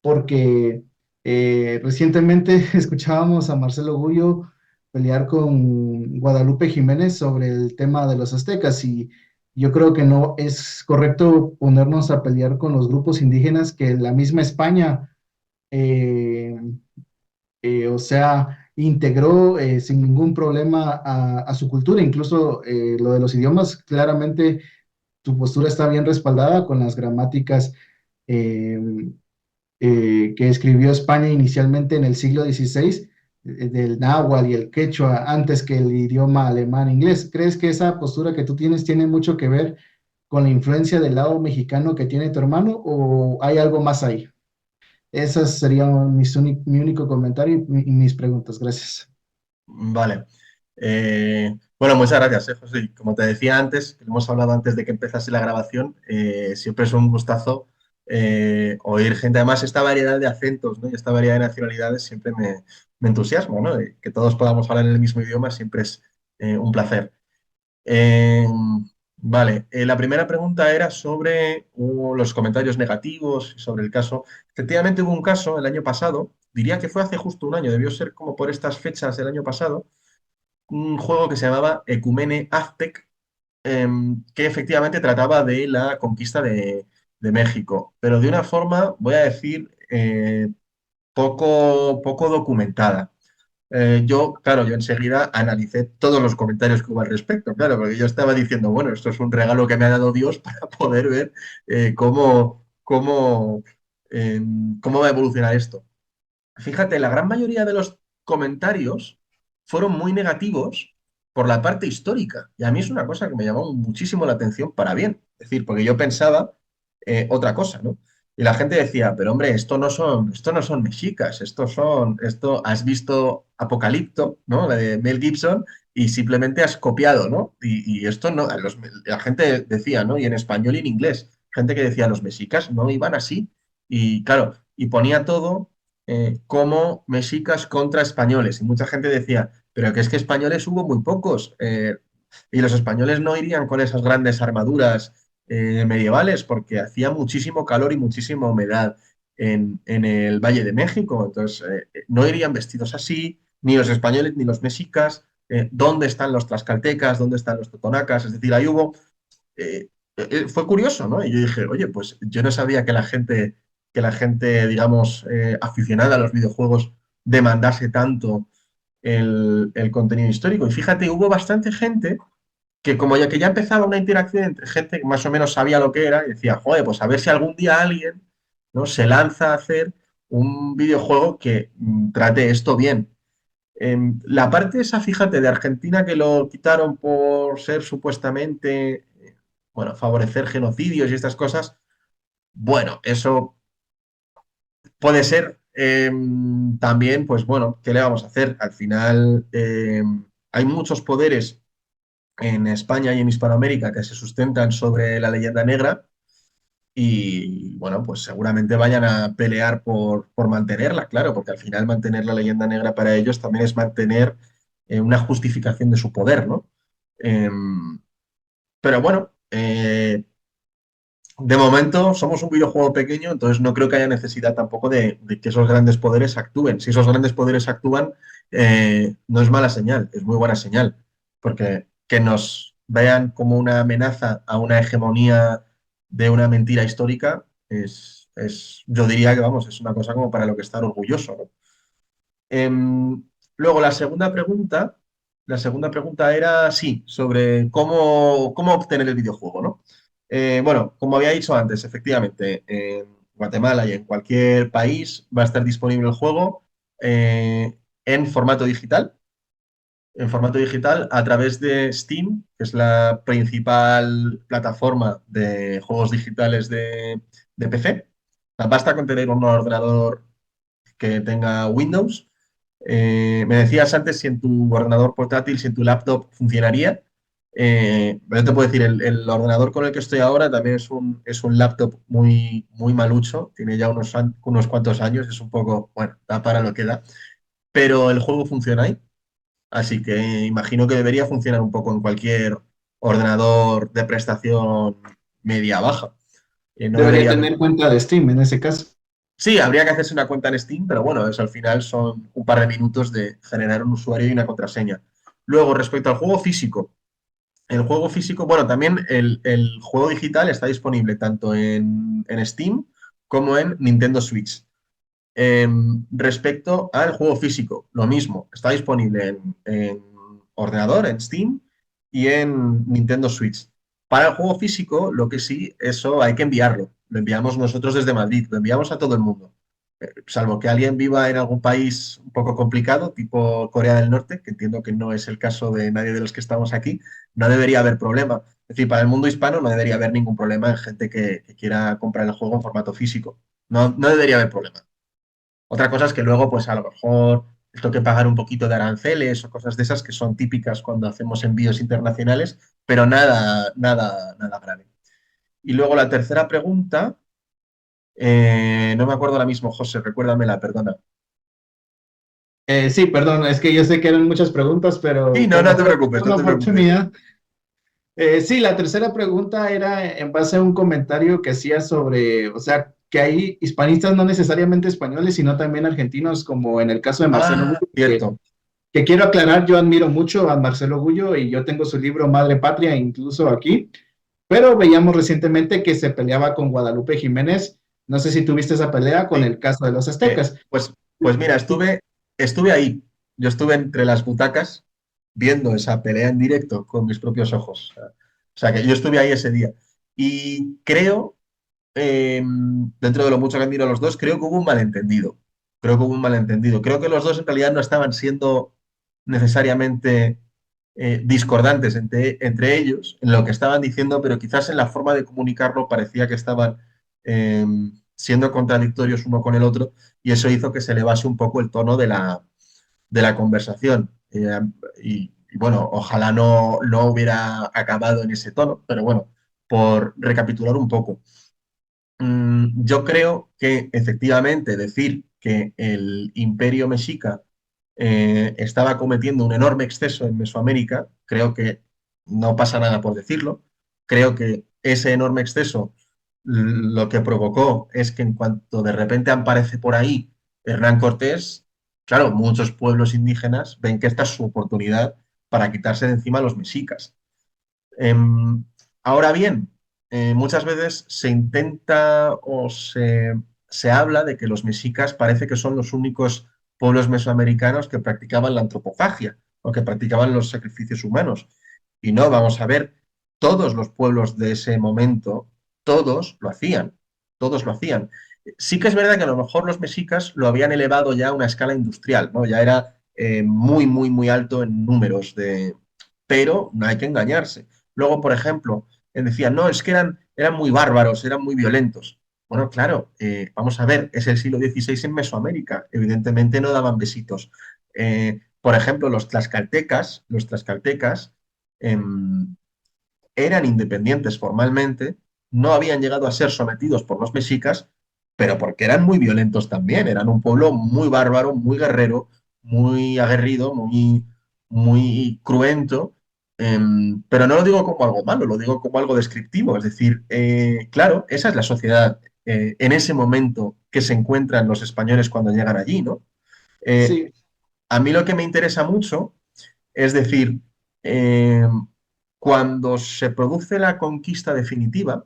porque recientemente escuchábamos a Marcelo Gullo pelear con Guadalupe Jiménez sobre el tema de los aztecas y yo creo que no es correcto ponernos a pelear con los grupos indígenas que la misma España, eh, o sea, integró sin ningún problema a su cultura, incluso lo de los idiomas, claramente tu postura está bien respaldada con las gramáticas eh, que escribió España inicialmente en el siglo XVI, del náhuatl y el quechua, antes que el idioma alemán inglés. ¿Crees que esa postura que tú tienes tiene mucho que ver con la influencia del lado mexicano que tiene tu hermano o hay algo más ahí? Ese sería mi único comentario y mis preguntas. Gracias. Vale. Bueno, muchas gracias, José. Y como te decía antes, que hemos hablado antes de que empezase la grabación, siempre es un gustazo oír gente. Además, esta variedad de acentos, ¿no? Y esta variedad de nacionalidades siempre me entusiasma, ¿no? Y que todos podamos hablar en el mismo idioma siempre es un placer. Eh, vale, la primera pregunta era sobre los comentarios negativos, sobre el caso. Efectivamente, hubo un caso el año pasado, diría que fue hace justo un año, debió ser como por estas fechas del año pasado, un juego que se llamaba Ecumene Aztec, que efectivamente trataba de la conquista de México, pero de una forma, voy a decir, poco documentada. Claro, yo enseguida analicé todos los comentarios que hubo al respecto, claro, porque yo estaba diciendo, bueno, esto es un regalo que me ha dado Dios para poder ver cómo va a evolucionar esto. Fíjate, la gran mayoría de los comentarios fueron muy negativos por la parte histórica. Y a mí es una cosa que me llamó muchísimo la atención para bien. Es decir, porque yo pensaba otra cosa, ¿no? Y la gente decía, pero hombre, esto no son mexicas, has visto Apocalipto, ¿no? La de Mel Gibson, y simplemente has copiado, ¿no? Y esto no, la gente decía, ¿no? Y en español y en inglés, gente que decía, los mexicas no iban así. Y claro, y ponía todo como mexicas contra españoles. Y mucha gente decía, pero que es que españoles hubo muy pocos. Y los españoles no irían con esas grandes armaduras medievales porque hacía muchísimo calor y muchísima humedad en el Valle de México. Entonces, no irían vestidos así, ni los españoles ni los mexicas. ¿Dónde están los tlaxcaltecas? ¿Dónde están los totonacas? Es decir, ahí hubo... fue curioso, ¿no? Y yo dije, oye, pues yo no sabía que la gente, digamos, aficionada a los videojuegos demandase tanto el contenido histórico. Y fíjate, hubo bastante gente que como ya que ya empezaba una interacción entre gente que más o menos sabía lo que era y decía, joder, pues a ver si algún día alguien, ¿no? se lanza a hacer un videojuego que trate esto bien. La parte esa, fíjate, de Argentina que lo quitaron por ser supuestamente, bueno, favorecer genocidios y estas cosas, bueno, eso puede ser también, pues bueno, ¿qué le vamos a hacer? Al final hay muchos poderes en España y en Hispanoamérica que se sustentan sobre la leyenda negra y bueno, pues seguramente vayan a pelear por mantenerla, claro, porque al final mantener la leyenda negra para ellos también es mantener una justificación de su poder, ¿no? Pero bueno, de momento somos un videojuego pequeño, entonces no creo que haya necesidad tampoco de que esos grandes poderes actúen. Si esos grandes poderes actúan, no es mala señal, es muy buena señal, porque que nos vean como una amenaza a una hegemonía de una mentira histórica yo diría que, vamos, es una cosa como para lo que estar orgulloso, ¿no? Luego, la segunda pregunta era, sí, sobre cómo obtener el videojuego, ¿no? Bueno, como había dicho antes, efectivamente, en Guatemala y en cualquier país va a estar disponible el juego en formato digital, a través de Steam, que es la principal plataforma de juegos digitales de PC. O sea, basta con tener un ordenador que tenga Windows. Me decías antes si en tu ordenador portátil, si en tu laptop funcionaría. Yo te puedo decir, el ordenador con el que estoy ahora también es un laptop muy, muy malucho, tiene ya unos cuantos años, es un poco, bueno, da para lo que da, pero el juego funciona ahí, así que imagino que debería funcionar un poco en cualquier ordenador de prestación media-baja. No Debería debería haber. tener cuenta de Steam en ese caso. Sí, habría que hacerse una cuenta en Steam, pero bueno, eso al final son un par de minutos de generar un usuario y una contraseña. Luego, respecto al juego físico, bueno, también el juego digital está disponible tanto en Steam como en Nintendo Switch. Respecto al juego físico, lo mismo, está disponible en ordenador, en Steam y en Nintendo Switch. Para el juego físico, lo que sí, eso hay que enviarlo. Lo enviamos nosotros desde Madrid, lo enviamos a todo el mundo. Salvo que alguien viva en algún país un poco complicado, tipo Corea del Norte, que entiendo que no es el caso de nadie de los que estamos aquí, no debería haber problema. Es decir, para el mundo hispano no debería haber ningún problema en gente que quiera comprar el juego en formato físico. No, no debería haber problema. Otra cosa es que luego, pues a lo mejor tengo que pagar un poquito de aranceles o cosas de esas que son típicas cuando hacemos envíos internacionales, pero nada, nada, nada grave. Y luego la tercera pregunta, no me acuerdo ahora mismo, José, recuérdamela, perdona. Sí, perdón, es que yo sé que eran muchas preguntas, pero Sí, no, no como te fue preocupes, no una te preocupes. oportunidad. Sí, la tercera pregunta era en base a un comentario que hacía sobre, o sea, que hay hispanistas no necesariamente españoles, sino también argentinos, como en el caso de Marcelo Ah, Gullo, cierto. que quiero aclarar, yo admiro mucho a Marcelo Gullo y yo tengo su libro Madre Patria incluso aquí, pero veíamos recientemente que se peleaba con Guadalupe Jiménez. No sé si tuviste esa pelea con Sí. el caso de los aztecas. Pues mira, estuve ahí. Yo estuve entre las butacas viendo esa pelea en directo con mis propios ojos. O sea, que yo estuve ahí ese día. Y creo, dentro de lo mucho que admiro a los dos, creo que hubo un malentendido. Creo que hubo un malentendido. Creo que los dos en realidad no estaban siendo necesariamente discordantes entre ellos en lo que estaban diciendo, pero quizás en la forma de comunicarlo parecía que estaban eh, siendo contradictorios uno con el otro y eso hizo que se elevase un poco el tono de la conversación. Y bueno, ojalá no hubiera acabado en ese tono, pero bueno, por recapitular un poco. Yo creo que efectivamente decir que el imperio mexica estaba cometiendo un enorme exceso en Mesoamérica, creo que no pasa nada por decirlo. Creo que ese enorme exceso lo que provocó es que en cuanto de repente aparece por ahí Hernán Cortés, claro, muchos pueblos indígenas ven que esta es su oportunidad para quitarse de encima a los mexicas. Em, Ahora bien, muchas veces se intenta o se habla de que los mexicas parece que son los únicos pueblos mesoamericanos que practicaban la antropofagia o que practicaban los sacrificios humanos. Y no, vamos a ver, todos los pueblos de ese momento, todos lo hacían, todos lo hacían. Sí que es verdad que a lo mejor los mexicas lo habían elevado ya a una escala industrial, ¿no? Ya era muy, muy, muy alto en números de... Pero no hay que engañarse. Luego, por ejemplo, decían, no, es que eran muy bárbaros, eran muy violentos. Bueno, claro, vamos a ver, es el siglo XVI en Mesoamérica. Evidentemente no daban besitos. Por ejemplo, los tlaxcaltecas eran independientes formalmente, no habían llegado a ser sometidos por los mexicas, pero porque eran muy violentos también. Eran un pueblo muy bárbaro, muy guerrero, muy aguerrido, muy, muy cruento. Pero no lo digo como algo malo, lo digo como algo descriptivo. Es decir, claro, esa es la sociedad en ese momento que se encuentran los españoles cuando llegan allí, ¿no? Eh, Sí, a mí lo que me interesa mucho es decir, eh, cuando se produce la conquista definitiva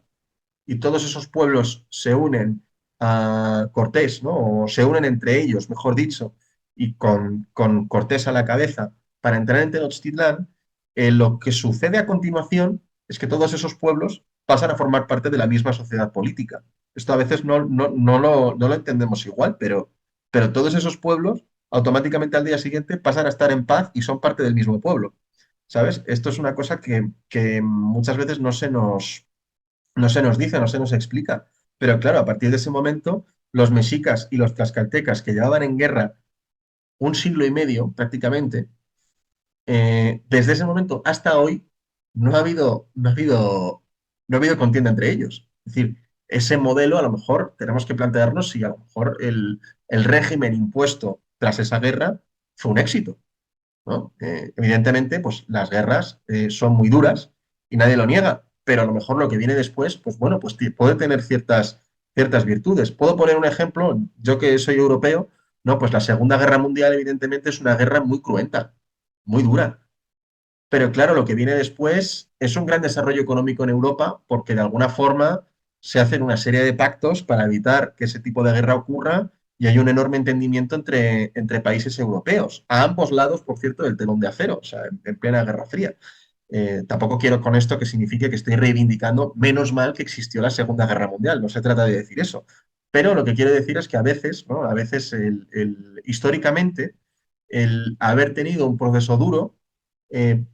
y todos esos pueblos se unen a Cortés, ¿no? O se unen entre ellos, mejor dicho, y con Cortés a la cabeza para entrar en Tenochtitlán, lo que sucede a continuación es que todos esos pueblos pasan a formar parte de la misma sociedad política. Esto a veces no lo entendemos igual, pero todos esos pueblos automáticamente al día siguiente pasan a estar en paz y son parte del mismo pueblo. ¿Sabes? Esto es una cosa que muchas veces no se nos dice, no se nos explica. Pero claro, a partir de ese momento, los mexicas y los tlaxcaltecas que llevaban en guerra un siglo y medio prácticamente, desde ese momento hasta hoy no ha habido contienda entre ellos. Es decir, ese modelo a lo mejor tenemos que plantearnos si a lo mejor el régimen impuesto tras esa guerra fue un éxito, ¿no? Evidentemente, pues las guerras son muy duras y nadie lo niega, pero a lo mejor lo que viene después, pues bueno, pues puede tener ciertas virtudes. Puedo poner un ejemplo, yo que soy europeo, no, pues la Segunda Guerra Mundial evidentemente es una guerra muy cruenta, muy dura. Pero claro, lo que viene después es un gran desarrollo económico en Europa porque de alguna forma se hacen una serie de pactos para evitar que ese tipo de guerra ocurra y hay un enorme entendimiento entre países europeos, a ambos lados, por cierto, del telón de acero, o sea, en plena Guerra Fría. Tampoco quiero con esto que signifique que estoy reivindicando menos mal que existió la Segunda Guerra Mundial, no se trata de decir eso. Pero lo que quiero decir es que a veces, ¿no? A veces históricamente, el haber tenido un proceso duro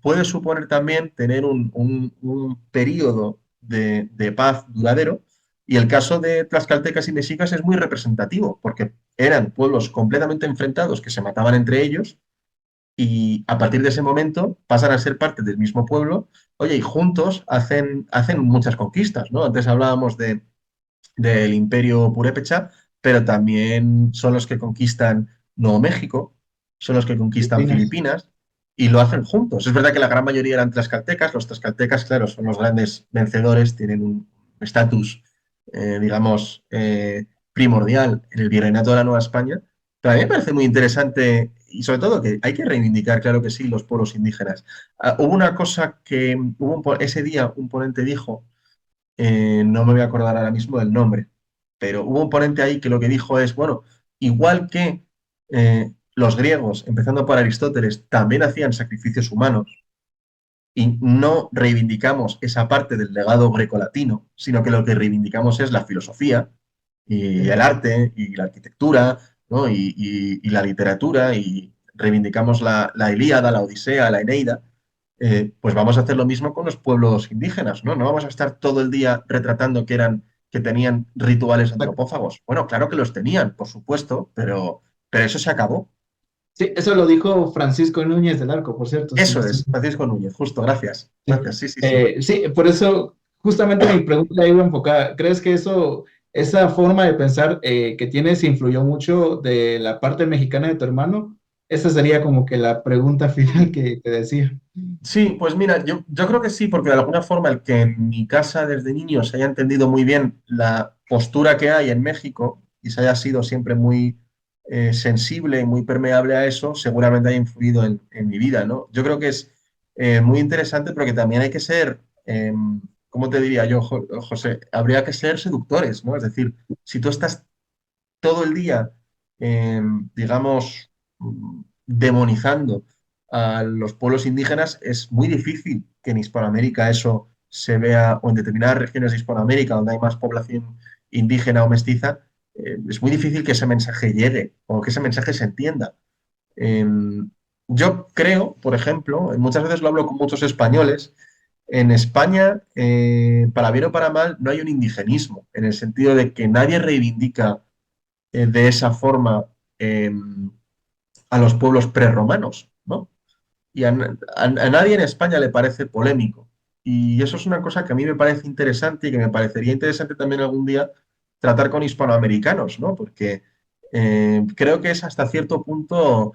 puede suponer también tener un periodo de paz duradero. Y el caso de tlaxcaltecas y mexicas es muy representativo, porque eran pueblos completamente enfrentados que se mataban entre ellos y a partir de ese momento pasan a ser parte del mismo pueblo, oye, y juntos hacen muchas conquistas, ¿no? Antes hablábamos del Imperio Purépecha, pero también son los que conquistan Nuevo México, son los que conquistan Filipinas. Filipinas y lo hacen juntos. Es verdad que la gran mayoría eran tlaxcaltecas, los tlaxcaltecas, claro, son los grandes vencedores, tienen un estatus, digamos, primordial en el virreinato de la Nueva España, pero a mí me parece muy interesante y sobre todo que hay que reivindicar, claro que sí, los pueblos indígenas. Hubo una cosa que ese día un ponente dijo, no me voy a acordar ahora mismo del nombre, pero hubo un ponente ahí que lo que dijo es, bueno, igual que los griegos, empezando por Aristóteles, también hacían sacrificios humanos y no reivindicamos esa parte del legado grecolatino, sino que lo que reivindicamos es la filosofía y el arte y la arquitectura, ¿no? Y la literatura y reivindicamos la Ilíada, la Odisea, la Eneida, pues vamos a hacer lo mismo con los pueblos indígenas, ¿no? No vamos a estar todo el día retratando que tenían rituales antropófagos. Bueno, claro que los tenían, por supuesto, pero eso se acabó. Sí, eso lo dijo Francisco Núñez del Arco, por cierto. Si no Eso estoy- es, Francisco Núñez, justo, gracias. Sí. Gracias, sí, sí, sí. Sí, por eso justamente mi pregunta iba enfocada. ¿Crees que esa forma de pensar que tienes influyó mucho de la parte mexicana de tu hermano? Esa sería como que la pregunta final que te decía. Sí, pues mira, yo creo que sí, porque de alguna forma el que en mi casa desde niño se haya entendido muy bien la postura que hay en México y se haya sido siempre muy sensible y muy permeable a eso, seguramente haya influido en mi vida, ¿no? Yo creo que es muy interesante, pero que también hay que ser, ¿cómo te diría yo, José? Habría que ser seductores, ¿no? Es decir, si tú estás todo el día, digamos, demonizando a los pueblos indígenas, es muy difícil que en Hispanoamérica eso se vea, o en determinadas regiones de Hispanoamérica donde hay más población indígena o mestiza, es muy difícil que ese mensaje llegue o que ese mensaje se entienda. Eh, yo creo, por ejemplo, muchas veces lo hablo con muchos españoles, en España, para bien o para mal, no hay un indigenismo, en el sentido de que nadie reivindica de esa forma a los pueblos prerromanos, ¿no? Y a nadie en España le parece polémico. Y eso es una cosa que a mí me parece interesante y que me parecería interesante también algún día tratar con hispanoamericanos, ¿no? Porque creo que es hasta cierto punto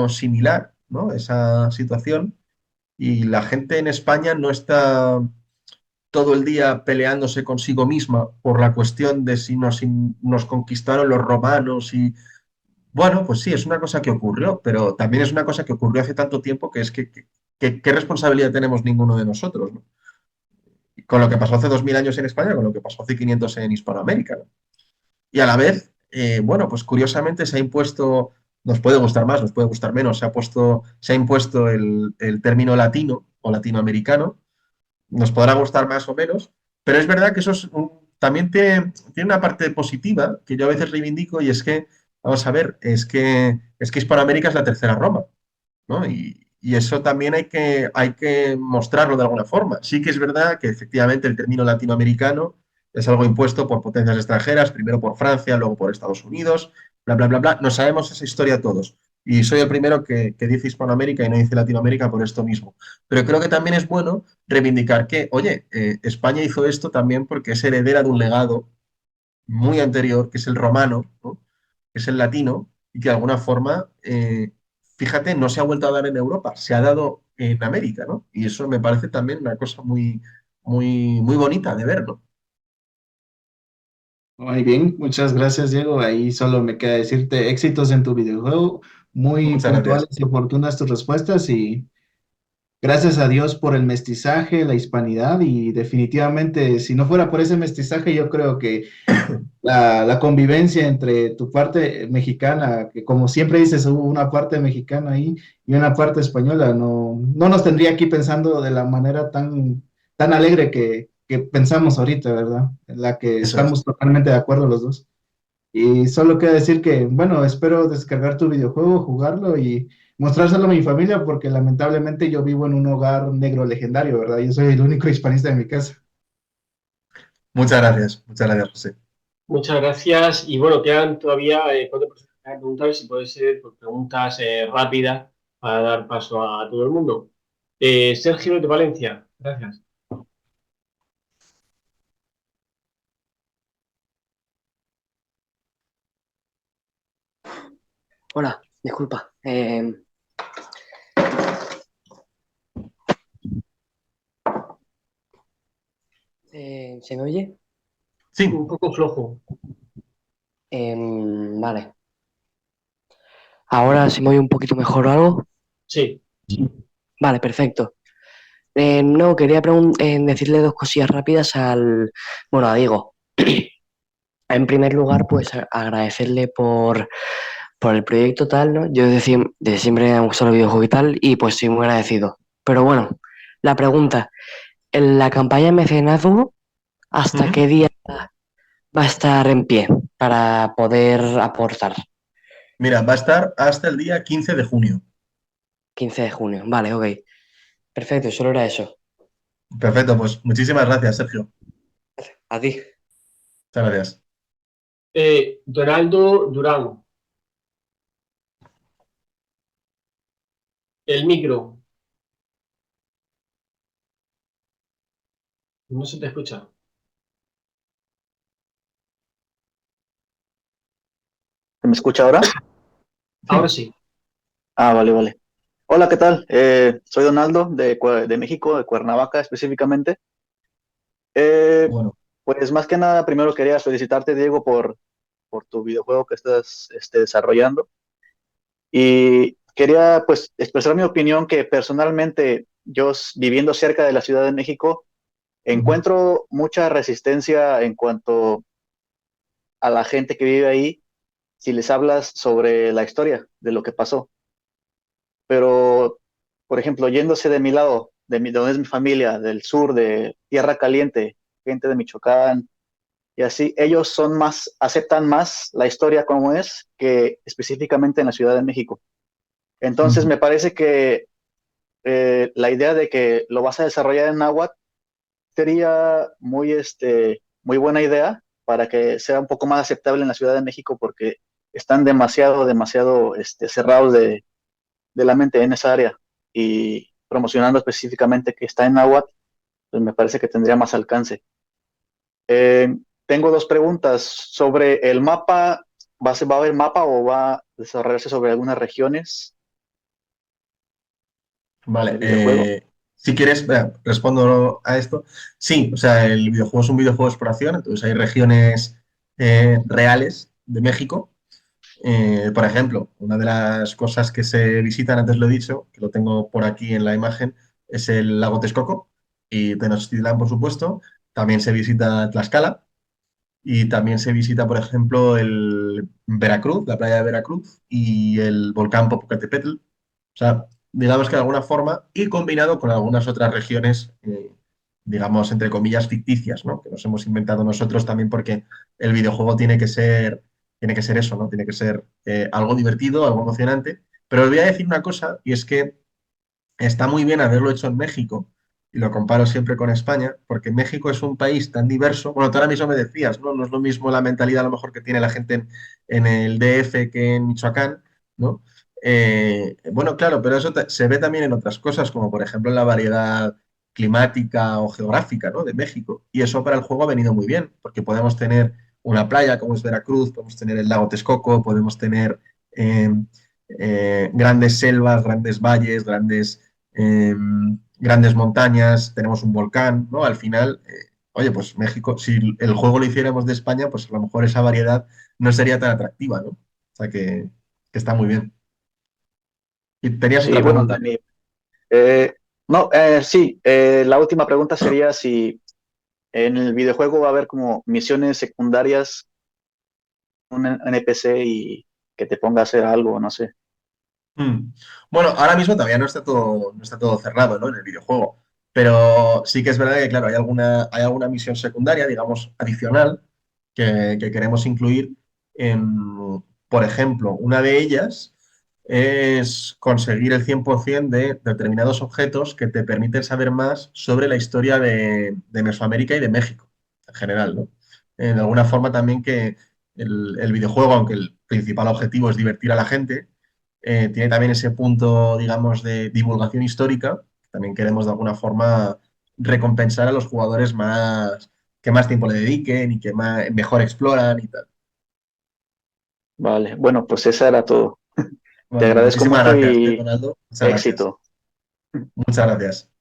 similar, ¿no? Esa situación. Y la gente en España no está todo el día peleándose consigo misma por la cuestión de si nos conquistaron los romanos y bueno, pues sí, es una cosa que ocurrió, pero también es una cosa que ocurrió hace tanto tiempo que es que ¿qué responsabilidad tenemos ninguno de nosotros, ¿no? Con lo que pasó hace 2000 años en España, con lo que pasó hace 500 en Hispanoamérica, ¿no? Y a la vez, bueno, pues curiosamente se ha impuesto, nos puede gustar más, nos puede gustar menos, se ha impuesto el término latino o latinoamericano, nos podrá gustar más o menos, pero es verdad que también tiene una parte positiva que yo a veces reivindico y es que, vamos a ver, es que Hispanoamérica es la tercera Roma, ¿no? Y eso también hay que mostrarlo de alguna forma. Sí que es verdad que efectivamente el término latinoamericano es algo impuesto por potencias extranjeras, primero por Francia, luego por Estados Unidos, bla, bla, bla, bla. No sabemos esa historia todos. Y soy el primero que dice Hispanoamérica y no dice Latinoamérica por esto mismo. Pero creo que también es bueno reivindicar que, oye, España hizo esto también porque es heredera de un legado muy anterior, que es el romano, ¿no? Que es el latino, y que de alguna forma, fíjate, no se ha vuelto a dar en Europa, se ha dado en América, ¿no? Y eso me parece también una cosa muy, muy, muy bonita de ver, ¿no? Muy bien, muchas gracias, Diego. Ahí solo me queda decirte éxitos en tu videojuego, muy Muchas gracias. puntuales y oportunas tus respuestas y gracias a Dios por el mestizaje, la hispanidad y definitivamente si no fuera por ese mestizaje yo creo que la convivencia entre tu parte mexicana, que como siempre dices, hubo una parte mexicana ahí y una parte española, no nos tendría aquí pensando de la manera tan alegre que pensamos ahorita, ¿verdad? En la que Eso es. estamos totalmente de acuerdo los dos. Y solo queda decir que, bueno, espero descargar tu videojuego, jugarlo y mostrárselo a mi familia porque lamentablemente yo vivo en un hogar negro legendario, ¿verdad? Yo soy el único hispanista de mi casa. Muchas gracias, José. Muchas gracias. Y bueno, quedan todavía 4 personas que preguntar, si puede ser por preguntas rápidas para dar paso a todo el mundo. Sergio de Valencia, gracias. Hola, disculpa. ¿Se me oye? Sí, Un poco flojo. Vale. ¿Ahora se me oye un poquito mejor o algo? Sí. Vale, perfecto. No, quería decirle dos cosillas rápidas bueno, a Diego. En primer lugar, pues agradecerle por el proyecto tal, ¿no? Yo desde siempre me han gustado los videojuegos y tal, y pues estoy muy agradecido. Pero bueno, la pregunta, ¿en la campaña de mecenazgo, hasta ujú. qué día va a estar en pie para poder aportar? Mira, va a estar hasta el día 15 de junio. 15 de junio. Vale, ok. Perfecto, solo era eso. Perfecto, pues muchísimas gracias, Sergio. A ti. Muchas gracias. Donaldo Durán, el micro, no se te escucha. ¿Se me escucha ahora? Ahora sí. Ah, vale, vale. Hola, ¿qué tal? Soy Donaldo de México, de Cuernavaca específicamente. Eh, Bueno, pues más que nada, primero quería felicitarte, Diego, por tu videojuego que estás desarrollando. Y quería pues expresar mi opinión que personalmente yo viviendo cerca de la Ciudad de México, ujú, encuentro mucha resistencia en cuanto a la gente que vive ahí si les hablas sobre la historia de lo que pasó. Pero, por ejemplo, yéndose de mi lado, de donde es mi familia, del sur, de Tierra Caliente, gente de Michoacán, y así, ellos son más, aceptan más la historia como es que específicamente en la Ciudad de México. Entonces, ujú. me parece que la idea de que lo vas a desarrollar en náhuatl sería muy buena idea para que sea un poco más aceptable en la Ciudad de México porque están demasiado cerrados de la mente en esa área y promocionando específicamente que está en náhuatl, pues me parece que tendría más alcance. Eh, Tengo dos preguntas sobre el mapa. ¿Va a haber mapa o va a desarrollarse sobre algunas regiones Vale, el videojuego? si quieres, respondo a esto. Sí, o sea, el videojuego es un videojuego de exploración, entonces hay regiones reales de México. Por ejemplo, una de las cosas que se visitan, antes lo he dicho, que lo tengo por aquí en la imagen, es el lago Texcoco y Tenochtitlán, por supuesto. También se visita Tlaxcala y también se visita, por ejemplo, el Veracruz, la playa de Veracruz y el volcán Popocatépetl. O sea, digamos que de alguna forma y combinado con algunas otras regiones, digamos, entre comillas, ficticias, ¿no? Que nos hemos inventado nosotros también porque el videojuego tiene que ser eso, ¿no? Tiene que ser algo divertido, algo emocionante. Pero os voy a decir una cosa, y es que está muy bien haberlo hecho en México, y lo comparo siempre con España, porque México es un país tan diverso. Bueno, tú ahora mismo me decías, ¿no? No es lo mismo la mentalidad a lo mejor que tiene la gente en el DF que en Michoacán, ¿no? Bueno, claro, pero eso se ve también en otras cosas, como por ejemplo en la variedad climática o geográfica, ¿no? De México. Y eso para el juego ha venido muy bien, porque podemos tener una playa como es Veracruz, podemos tener el lago Texcoco, podemos tener grandes selvas, grandes valles, grandes montañas, tenemos un volcán, ¿no? Al final, oye, pues México, si el juego lo hiciéramos de España, pues a lo mejor esa variedad no sería tan atractiva, ¿no? O sea que está muy bien. Y tenías Sí, otra bueno, pregunta. no, sí, la última pregunta sería si en el videojuego va a haber como misiones secundarias, un NPC y que te ponga a hacer algo, no sé. Mm. Bueno, ahora mismo todavía no está todo cerrado, ¿no? En el videojuego. Pero sí que es verdad que, claro, hay alguna misión secundaria, digamos, adicional, que queremos incluir. Por ejemplo, una de ellas es conseguir el 100% de determinados objetos que te permiten saber más sobre la historia de Mesoamérica y de México en general, ¿no? De alguna forma también que el videojuego, aunque el principal objetivo es divertir a la gente, tiene también ese punto, digamos, de divulgación histórica. También queremos de alguna forma recompensar a los jugadores más, que más tiempo le dediquen y que mejor exploran y tal. Vale, bueno, pues eso era todo. Te Bueno, agradezco muchísimas mucho gracias, y Donaldo. Muchas gracias. éxito. Muchas gracias.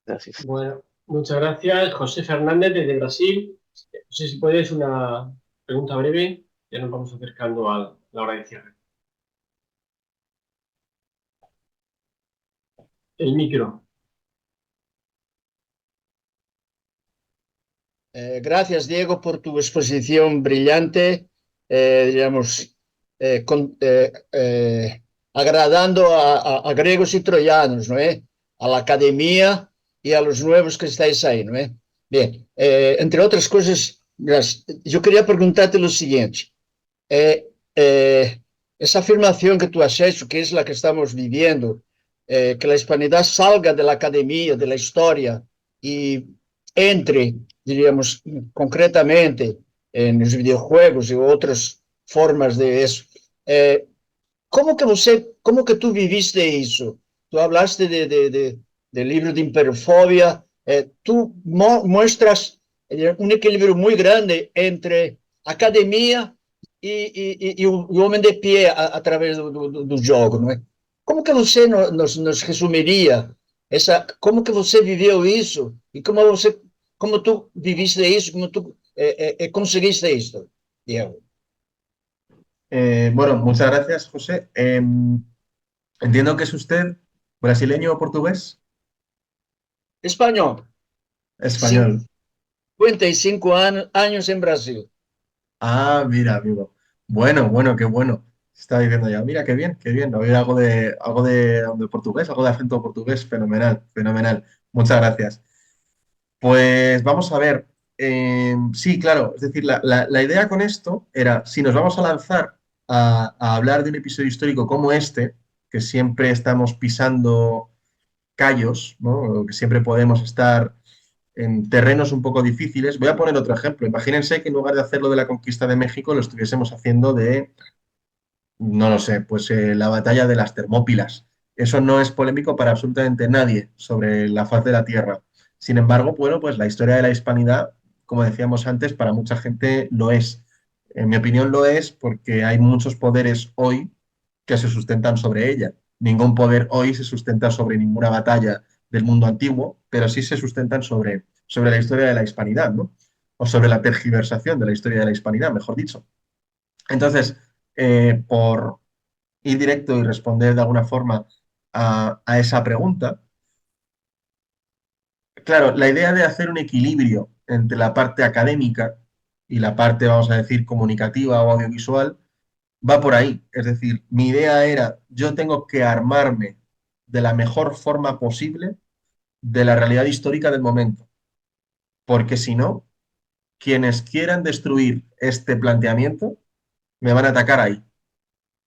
Gracias. Bueno, muchas gracias. José Fernández desde Brasil. No sé si puedes una pregunta breve. Ya nos vamos acercando a la hora de cierre. El micro. Gracias, Diego, por tu exposición brillante, digamos, agradando a griegos y troyanos, ¿no es? A la academia y a los nuevos que estáis ahí, ¿no es? Bien, entre otras cosas, yo quería preguntarte lo siguiente. Esa afirmación que tú has hecho, que es la que estamos viviendo, que la hispanidad salga de la academia, de la historia y entre, diríamos, concretamente en los videojuegos y otras formas de eso. ¿Cómo que tú viviste eso? Tú hablaste del libro de Imperfobia, tú muestras un equilibrio muy grande entre academia e o homem de pé através do jogo, não é? Como que você nos resumiria como que você viveu isso e como tu viviste isso, como tu conseguiste isso, Diego? Bueno, muchas gracias, José. Entiendo que es usted brasileño o portugués. Espanhol. Español. 55 años en Brasil. Ah, mira, amigo. Bueno, bueno, qué bueno. Estaba diciendo ya, mira, qué bien, qué bien. Oír algo de portugués, algo de acento portugués, fenomenal, fenomenal. Muchas gracias. Pues vamos a ver. Sí, claro, es decir, la idea con esto era, si nos vamos a lanzar a hablar de un episodio histórico como este, que siempre estamos pisando callos, ¿no? Que siempre podemos estar en terrenos un poco difíciles. Voy a poner otro ejemplo. Imagínense que en lugar de hacerlo de la conquista de México, lo estuviésemos haciendo de, no lo sé, pues la batalla de las Termópilas. Eso no es polémico para absolutamente nadie sobre la faz de la Tierra. Sin embargo, bueno, pues la historia de la hispanidad, como decíamos antes, para mucha gente lo es. En mi opinión lo es porque hay muchos poderes hoy que se sustentan sobre ella. Ningún poder hoy se sustenta sobre ninguna batalla del mundo antiguo, pero sí se sustentan sobre la historia de la hispanidad, ¿no? O sobre la tergiversación de la historia de la hispanidad, mejor dicho. Entonces, por ir directo y responder de alguna forma a esa pregunta, claro, la idea de hacer un equilibrio entre la parte académica y la parte, vamos a decir, comunicativa o audiovisual, va por ahí. Es decir, mi idea era, yo tengo que armarme de la mejor forma posible de la realidad histórica del momento, porque si no, quienes quieran destruir este planteamiento me van a atacar ahí,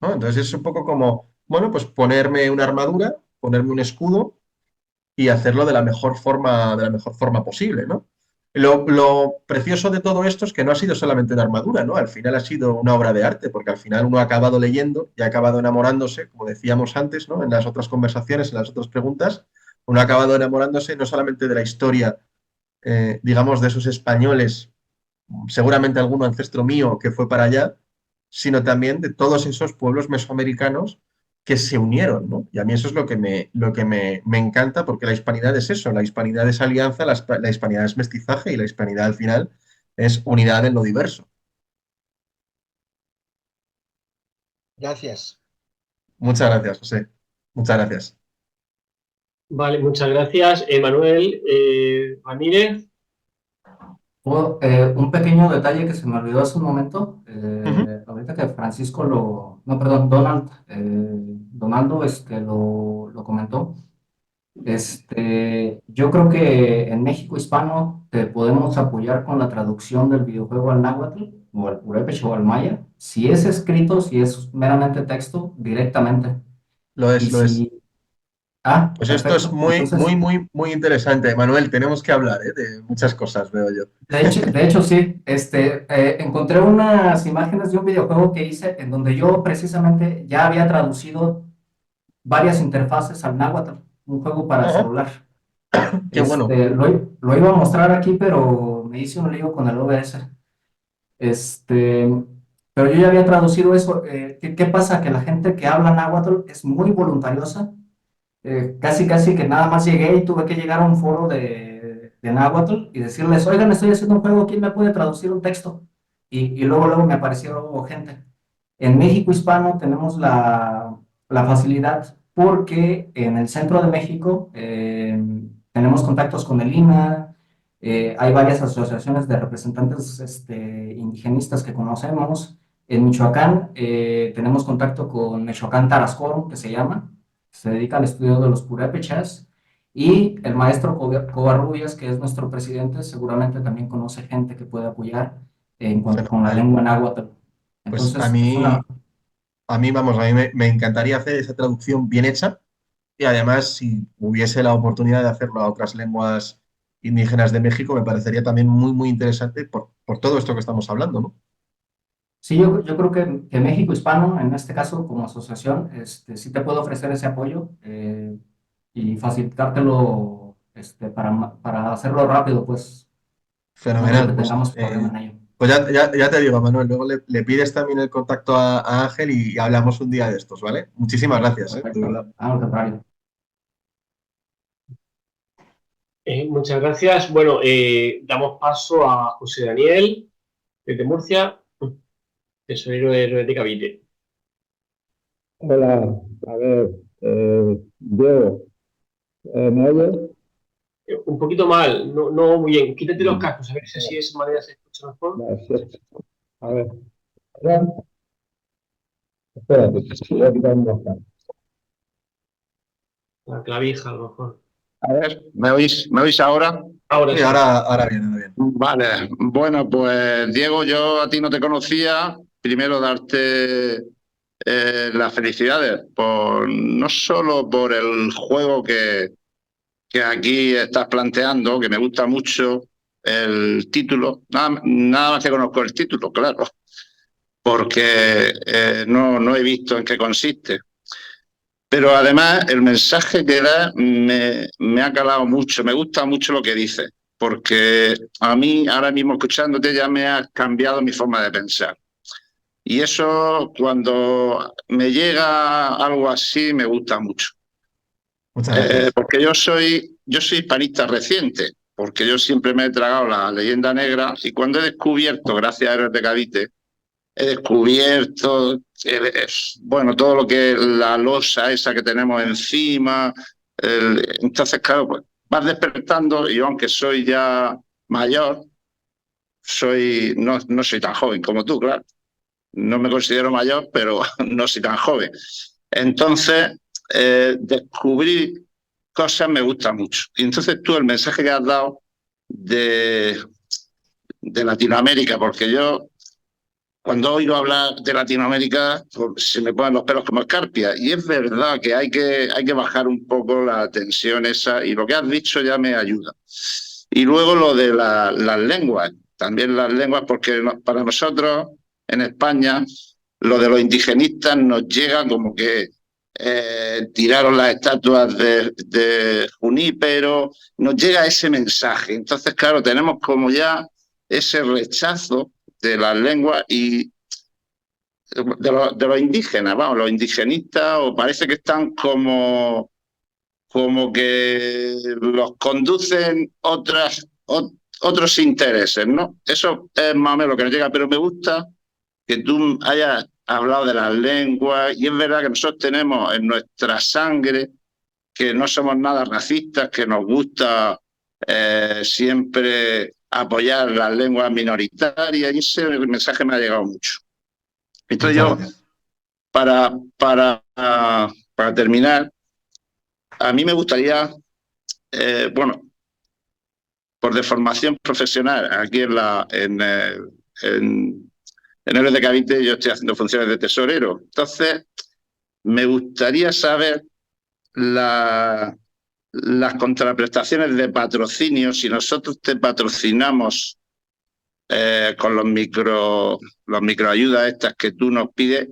¿no? Entonces es un poco como, bueno, pues ponerme una armadura, ponerme un escudo y hacerlo de la mejor forma posible, ¿no? Lo precioso de todo esto es que no ha sido solamente una armadura, ¿no? Al final ha sido una obra de arte, porque al final uno ha acabado leyendo y ha acabado enamorándose, como decíamos antes, ¿no? En las otras conversaciones, en las otras preguntas, uno ha acabado enamorándose no solamente de la historia, digamos, de esos españoles, seguramente algún ancestro mío que fue para allá, sino también de todos esos pueblos mesoamericanos que se unieron, ¿no? Y a mí eso es lo que me encanta, porque la hispanidad es eso, la hispanidad es alianza, la hispanidad es mestizaje y la hispanidad al final es unidad en lo diverso. Gracias. Muchas gracias, José. Muchas gracias. Vale, muchas gracias. Manuel Ramírez. Un pequeño detalle que se me olvidó hace un momento, ahorita que no, perdón, Donaldo lo comentó. Yo creo que en México hispano te podemos apoyar con la traducción del videojuego al náhuatl o al purépecha o al maya. Si es escrito, si es meramente texto, directamente. Lo Y es, lo es. si... Ah, Pues esto es perfecto. Entonces, muy interesante. Manuel, tenemos que hablar, de muchas cosas, veo yo. de hecho sí, encontré unas imágenes de un videojuego que hice en donde yo precisamente ya había traducido varias interfaces al náhuatl, un juego para Ajá, celular. qué bueno. Lo iba a mostrar aquí, pero me hice un lío con el OBS. Este, pero yo ya había traducido eso. ¿Qué pasa? Que la gente que habla náhuatl es muy voluntariosa. Casi, casi que nada más llegué y tuve que llegar a un foro de náhuatl y decirles, oigan, estoy haciendo un juego, ¿quién me puede traducir un texto? Y luego me apareció gente. En México hispano tenemos la facilidad porque en el centro de México tenemos contactos con el INAH, hay varias asociaciones de representantes indigenistas que conocemos. En Michoacán tenemos contacto con Michoacán Tarascoro, que se llama, se dedica al estudio de los purépechas, y el maestro Covarrubias, que es nuestro presidente, seguramente también conoce gente que puede apoyar en cuanto con la Fenomenal. lengua náhuatl. Pues Entonces, es una... vamos, a mí me encantaría hacer esa traducción bien hecha y además si hubiese la oportunidad de hacerlo a otras lenguas indígenas de México, me parecería también muy interesante por todo esto que estamos hablando, ¿no? Sí, yo creo que México Hispano, en este caso como asociación, sí te puedo ofrecer ese apoyo y facilitártelo para hacerlo rápido, pues no creo Fenomenal. que Pues, tengamos problema en ello. pues ya te digo, Manuel, luego le pides también el contacto a Ángel y hablamos un día de estos, ¿vale? Muchísimas gracias, de Perfecto. verdad. Al contrario. Muchas gracias. Bueno, damos paso a José Daniel, desde Murcia, tesorero de Red de Cavite. Hola, a ver, Diego, ¿me oyes? Un poquito mal, no muy bien. Quítate los cascos, a ver si así de esa manera se escucha mejor. Vale, sí. A ver, ¿ahora? Espérate, voy a quitar unos cascos. La clavija, a lo mejor. A ver, ¿me oís ahora? Ahora Sí, sí. ahora bien. Vale, bueno, pues Diego, yo a ti no te conocía. Primero darte las felicidades, no solo por el juego que aquí estás planteando, que me gusta mucho el título, nada más que conozco el título, claro, porque no he visto en qué consiste. Pero además el mensaje que da me ha calado mucho, me gusta mucho lo que dices, porque a mí ahora mismo escuchándote ya me ha cambiado mi forma de pensar. Y eso cuando me llega algo así me gusta mucho. Muchas gracias. Porque yo soy hispanista reciente, porque yo siempre me he tragado la leyenda negra y cuando he descubierto, gracias a Héroes de Cavite, he descubierto, bueno, todo lo que es la losa esa que tenemos encima. Entonces, claro, pues vas despertando y yo, aunque soy ya mayor, no soy tan joven como tú, claro. No me considero mayor, pero no soy tan joven. Entonces, descubrir cosas me gusta mucho. Y entonces tú, el mensaje que has dado de Latinoamérica, porque yo cuando oigo hablar de Latinoamérica, pues, se me ponen los pelos como escarpia. Y es verdad que hay que bajar un poco la tensión esa, y lo que has dicho ya me ayuda. Y luego lo de las lenguas, también las lenguas, porque para nosotros en España lo de los indigenistas nos llega como que tiraron las estatuas de Junípero, nos llega ese mensaje. Entonces, claro, tenemos como ya ese rechazo de las lenguas y de los indígenas, vamos, los indigenistas, o parece que están como que los conducen otros intereses, ¿no? Eso es más o menos lo que nos llega, pero me gusta que tú hayas hablado de las lenguas, y es verdad que nosotros tenemos en nuestra sangre que no somos nada racistas, que nos gusta siempre apoyar las lenguas minoritarias, y ese mensaje me ha llegado mucho. Entonces yo, para terminar, a mí me gustaría, bueno, por deformación profesional, aquí en Héroes de Cavite yo estoy haciendo funciones de tesorero. Entonces, me gustaría saber las contraprestaciones de patrocinio. Si nosotros te patrocinamos con los microayudas estas que tú nos pides,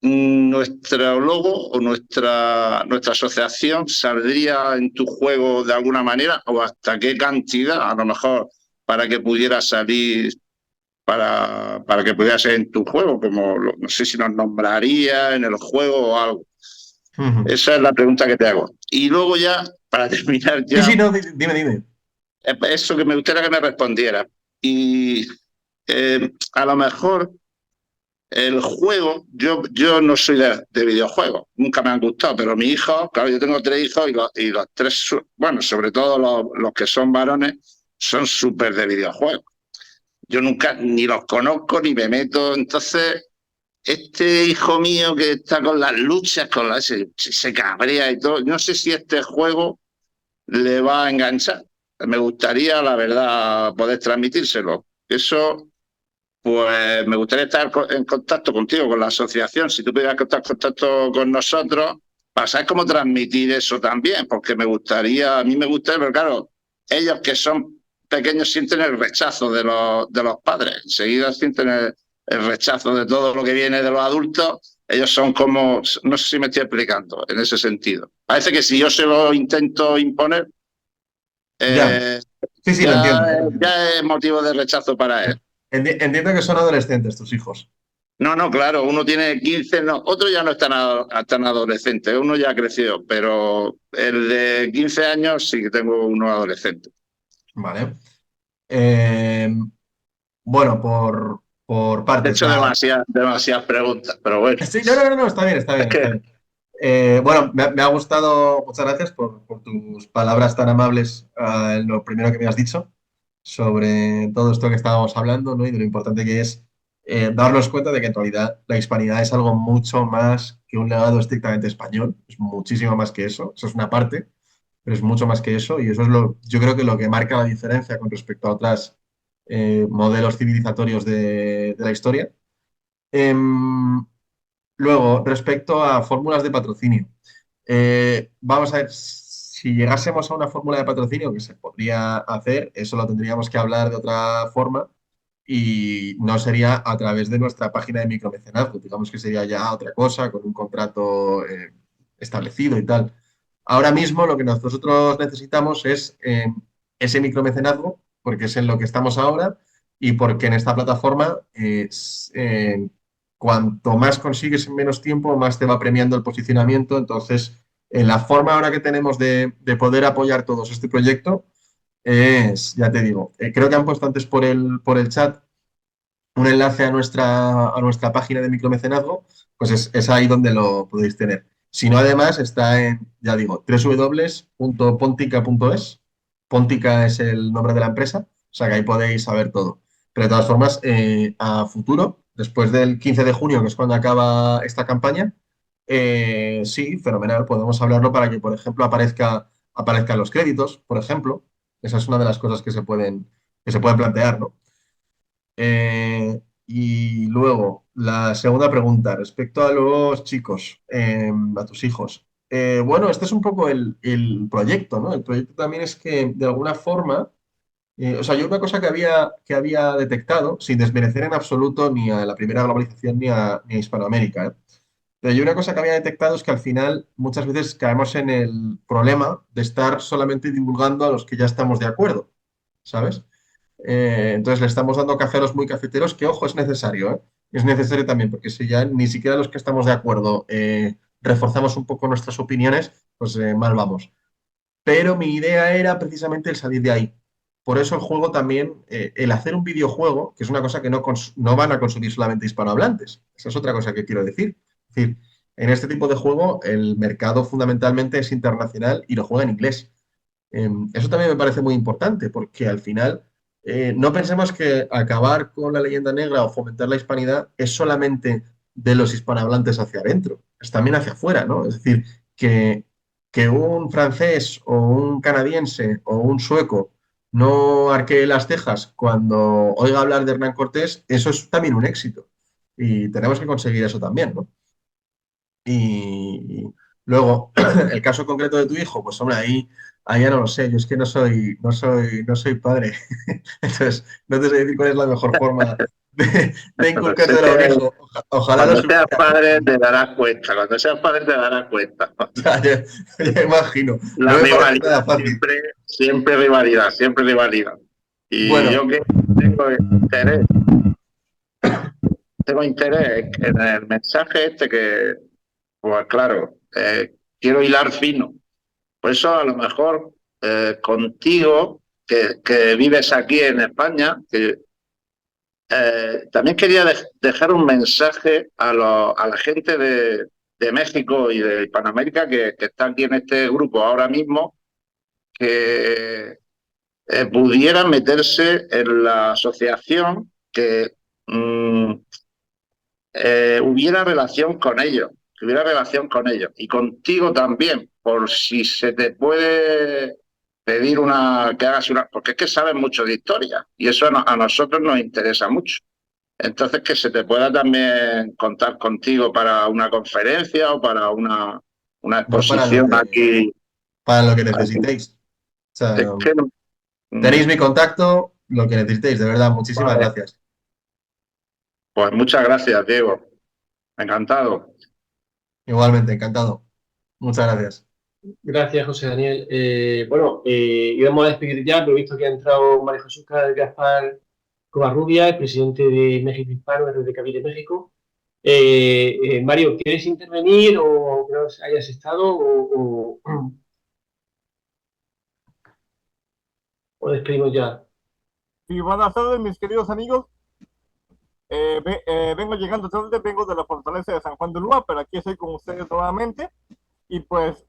nuestro logo o nuestra asociación saldría en tu juego de alguna manera, o hasta qué cantidad, a lo mejor, para que pudiera salir, para que pudiera ser en tu juego, como no sé si nos nombraría en el juego o algo. Esa es la pregunta que te hago. Y luego ya, para terminar ya... Sí, no, dime. Eso que me gustaría que me respondiera. Y a lo mejor el juego, yo no soy de videojuegos, nunca me han gustado, pero mi hijo, claro, yo tengo 3 hijos y los 3, bueno, sobre todo los que son varones, son súper de videojuegos. Yo nunca ni los conozco ni me meto, entonces este hijo mío que está con las luchas, se cabrea y todo, no sé si este juego le va a enganchar. Me gustaría, la verdad, poder transmitírselo. Eso, pues me gustaría estar en contacto contigo, con la asociación, si tú pudieras estar en contacto con nosotros, para saber cómo transmitir eso también, porque a mí me gustaría, pero claro, ellos que son pequeños sienten el rechazo de los padres, enseguida sienten el rechazo de todo lo que viene de los adultos. Ellos son como, no sé si me estoy explicando en ese sentido. Parece que si yo se lo intento imponer, sí, lo entiendo. Ya es motivo de rechazo para él. Entiendo que son adolescentes tus hijos. No, claro, uno tiene 15, otro ya no es tan adolescente, uno ya ha crecido, pero el de 15 años sí que tengo uno adolescente. Vale. Bueno, por partes. He hecho demasiadas preguntas, pero bueno. Sí, no, está bien. Está bien. Bueno, me ha gustado, muchas gracias por tus palabras tan amables, lo primero que me has dicho sobre todo esto que estábamos hablando, ¿no? Y de lo importante que es darnos cuenta de que en realidad la hispanidad es algo mucho más que un legado estrictamente español, es muchísimo más que eso es una parte, pero es mucho más que eso, y eso es yo creo que lo que marca la diferencia con respecto a otros modelos civilizatorios de la historia. Luego, respecto a fórmulas de patrocinio, vamos a ver, si llegásemos a una fórmula de patrocinio que se podría hacer, eso lo tendríamos que hablar de otra forma y no sería a través de nuestra página de micromecenazgo, digamos que sería ya otra cosa, con un contrato establecido y tal. Ahora mismo lo que nosotros necesitamos es ese micromecenazgo, porque es en lo que estamos ahora y porque en esta plataforma cuanto más consigues en menos tiempo, más te va premiando el posicionamiento. Entonces, la forma ahora que tenemos de poder apoyar todos este proyecto es, ya te digo, creo que han puesto antes por el chat un enlace a nuestra página de micromecenazgo, pues es ahí donde lo podéis tener. Si no, además, está en, ya digo, www.pontica.es. Pontica es el nombre de la empresa, o sea que ahí podéis saber todo. Pero de todas formas, a futuro, después del 15 de junio, que es cuando acaba esta campaña, sí, fenomenal, podemos hablarlo para que, por ejemplo, aparezcan los créditos, por ejemplo. Esa es una de las cosas que se pueden plantear, ¿no? Y luego, la segunda pregunta, respecto a los chicos, a tus hijos. Bueno, este es un poco el proyecto, ¿no? El proyecto también es que, de alguna forma, o sea, yo una cosa que había detectado, sin desmerecer en absoluto ni a la primera globalización ni a Hispanoamérica, pero yo una cosa que había detectado es que al final muchas veces caemos en el problema de estar solamente divulgando a los que ya estamos de acuerdo, ¿sabes? Entonces le estamos dando café a los muy cafeteros, que ojo, es necesario, ¿eh? Es necesario también, porque si ya ni siquiera los que estamos de acuerdo reforzamos un poco nuestras opiniones, pues mal vamos. Pero mi idea era precisamente el salir de ahí. Por eso el juego también, el hacer un videojuego, que es una cosa que no van a consumir solamente hispanohablantes. Esa es otra cosa que quiero decir. Es decir, en este tipo de juego el mercado fundamentalmente es internacional y lo juega en inglés. Eso también me parece muy importante porque al final no pensemos que acabar con la leyenda negra o fomentar la hispanidad es solamente de los hispanohablantes hacia adentro, es también hacia afuera, ¿no? Es decir, que un francés o un canadiense o un sueco no arquee las cejas cuando oiga hablar de Hernán Cortés, eso es también un éxito. Y tenemos que conseguir eso también, ¿no? Y luego, el caso concreto de tu hijo, pues hombre, ahí ya no lo sé, yo es que no soy padre. Entonces, no te sé decir cuál es la mejor forma de Pero sí inculcárselo a un hijo. Ojalá lo cuando seas supiera. padre te darás cuenta, cuando seas padre te darás cuenta. Ya, ya imagino, no La me parece rivalidad, nada fácil. siempre rivalidad, siempre rivalidad. Y Bueno, yo que tengo interés en el mensaje este que, pues claro, quiero hilar fino. Por eso a lo mejor contigo, que vives aquí en España, que también quería dejar un mensaje a la gente de México y de Hispanoamérica que está aquí en este grupo ahora mismo, que pudieran meterse en la asociación, que hubiera relación con ellos, que hubiera relación con ellos. Y contigo también, por si se te puede pedir que hagas una, porque es que sabes mucho de historia y eso a nosotros nos interesa mucho. Entonces, que se te pueda también contar contigo para una conferencia o para una yo para lo exposición que, aquí. para lo que Aquí. necesitéis. O sea, Es que, tenéis mm, mi contacto, lo que necesitéis, de verdad, muchísimas vale, gracias. pues muchas gracias, Diego. Encantado. Igualmente, encantado. Muchas gracias. Gracias, José Daniel. Bueno, íbamos a despedir ya, pero he visto que ha entrado María Jesús Gaspar Covarrubia, el presidente de México Hispano, de Cavite México. Mario, ¿quieres intervenir o que no hayas estado o despedimos ya? Sí, buenas tardes, mis queridos amigos. Vengo llegando tarde, vengo de la fortaleza de San Juan de Ulúa, pero aquí estoy con ustedes nuevamente y pues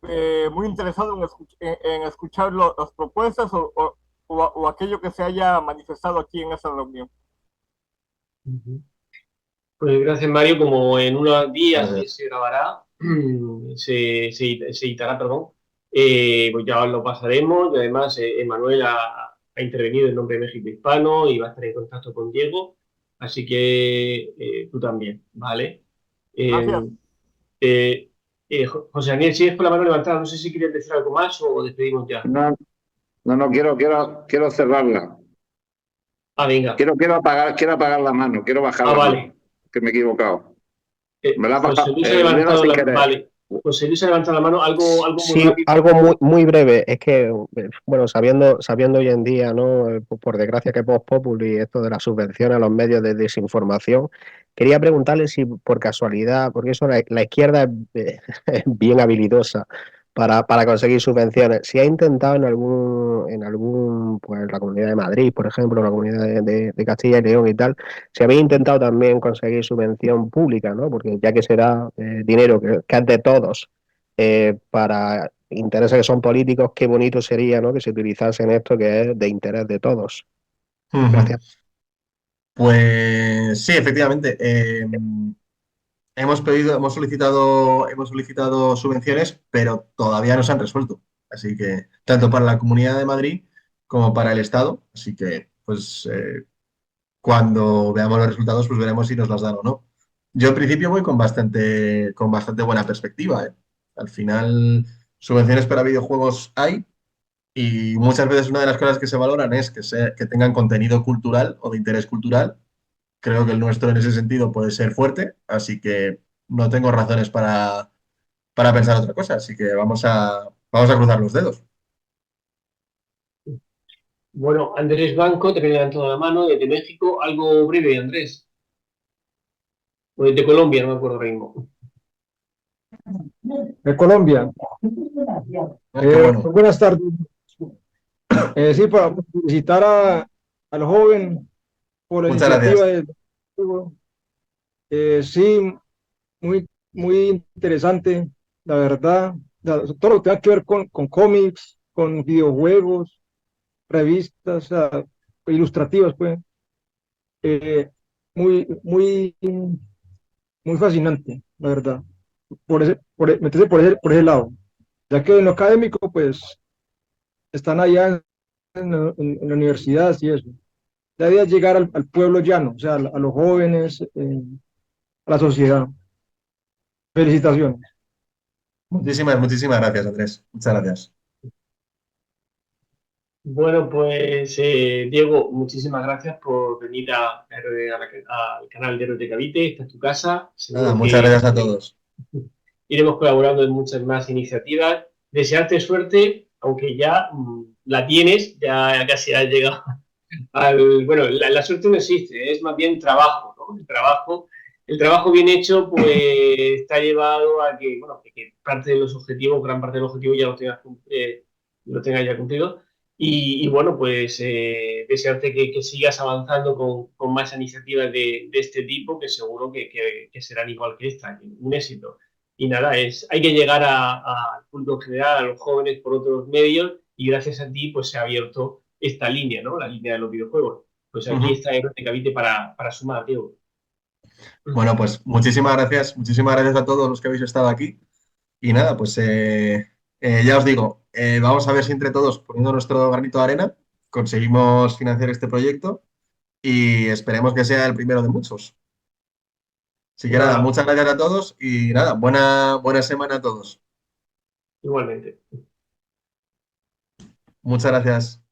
muy interesado en escuchar las propuestas o aquello que se haya manifestado aquí en esta reunión. Pues gracias, Mario. Como en unos días Gracias. se grabará, se editará, perdón, pues ya os lo pasaremos. Y además, Emanuel ha intervenido en nombre de México Hispano y va a estar en contacto con Diego. Así que tú también, ¿vale? Gracias. José Daniel, sigues con la mano levantada. No sé si quieres decir algo más o despedimos ya. No, quiero cerrarla. Venga. Quiero apagar la mano, quiero bajar la vale. mano, que me he equivocado. Me la ha José bajado, Luis ha levantado sin la querer. Vale. José Luis ha levantado la mano, algo muy Sí, rápido. algo muy breve. Es que, bueno, sabiendo hoy en día, ¿no? Por desgracia que Vox Populi, esto de la subvención a los medios de desinformación, quería preguntarle si por casualidad, porque eso la izquierda es bien habilidosa para conseguir subvenciones, si ha intentado en algún, pues la Comunidad de Madrid, por ejemplo, la Comunidad de Castilla y León y tal, si habéis intentado también conseguir subvención pública, ¿no? Porque ya que será dinero que es de todos para intereses que son políticos, qué bonito sería, ¿no? Que se utilizasen esto que es de interés de todos. Gracias. Pues sí, efectivamente. Hemos solicitado subvenciones, pero todavía no se han resuelto. Así que, tanto para la Comunidad de Madrid como para el Estado. Así que, pues, cuando veamos los resultados, pues veremos si nos las dan o no. Yo, en principio, voy con bastante buena perspectiva, ¿eh? Al final, subvenciones para videojuegos hay, y muchas veces una de las cosas que se valoran es que tengan contenido cultural o de interés cultural. Creo que el nuestro en ese sentido puede ser fuerte, así que no tengo razones para pensar otra cosa. Así que vamos a cruzar los dedos. Bueno, Andrés Blanco, te levantado la mano desde México. Algo breve, Andrés. O desde Colombia, no me acuerdo ahora mismo. De Colombia. Bueno. Buenas tardes. Sí, para felicitar al joven por la Muchas iniciativa gracias. sí, muy interesante, la verdad. Todo lo que tenga que ver con cómics, con videojuegos, revistas, ilustrativas, pues. Muy, muy, muy fascinante, la verdad. Meterse por ese lado. Ya que en lo académico, pues, están allá en la universidad y eso. La idea es llegar al pueblo llano, o sea, a los jóvenes, a la sociedad. Felicitaciones. Muchísimas gracias, Andrés. Muchas gracias. Bueno, pues Diego, muchísimas gracias por venir al canal de Erote Cavite. Esta es tu casa. Nada, Seguro muchas que gracias a todos. iremos colaborando en muchas más iniciativas. Desearte suerte, aunque ya la tienes, ya casi has llegado bueno, la suerte no existe, es más bien trabajo, ¿no? El trabajo bien hecho, pues está llevado a que, bueno, que parte de los objetivos, gran parte de los objetivos ya los tengas ya cumplidos. Y bueno, pues desearte que sigas avanzando con más iniciativas de este tipo, que seguro que serán igual que esta, un éxito. Y nada, hay que llegar al público en general, a los jóvenes por otros medios, y gracias a ti pues se ha abierto esta línea, ¿no? La línea de los videojuegos. Pues aquí está Erote Cavite para sumar, Diego. Bueno, pues muchísimas gracias a todos los que habéis estado aquí. Y nada, pues ya os digo, vamos a ver si entre todos, poniendo nuestro granito de arena, conseguimos financiar este proyecto y esperemos que sea el primero de muchos. Así que nada, muchas gracias a todos y nada, buena semana a todos. Igualmente. Muchas gracias.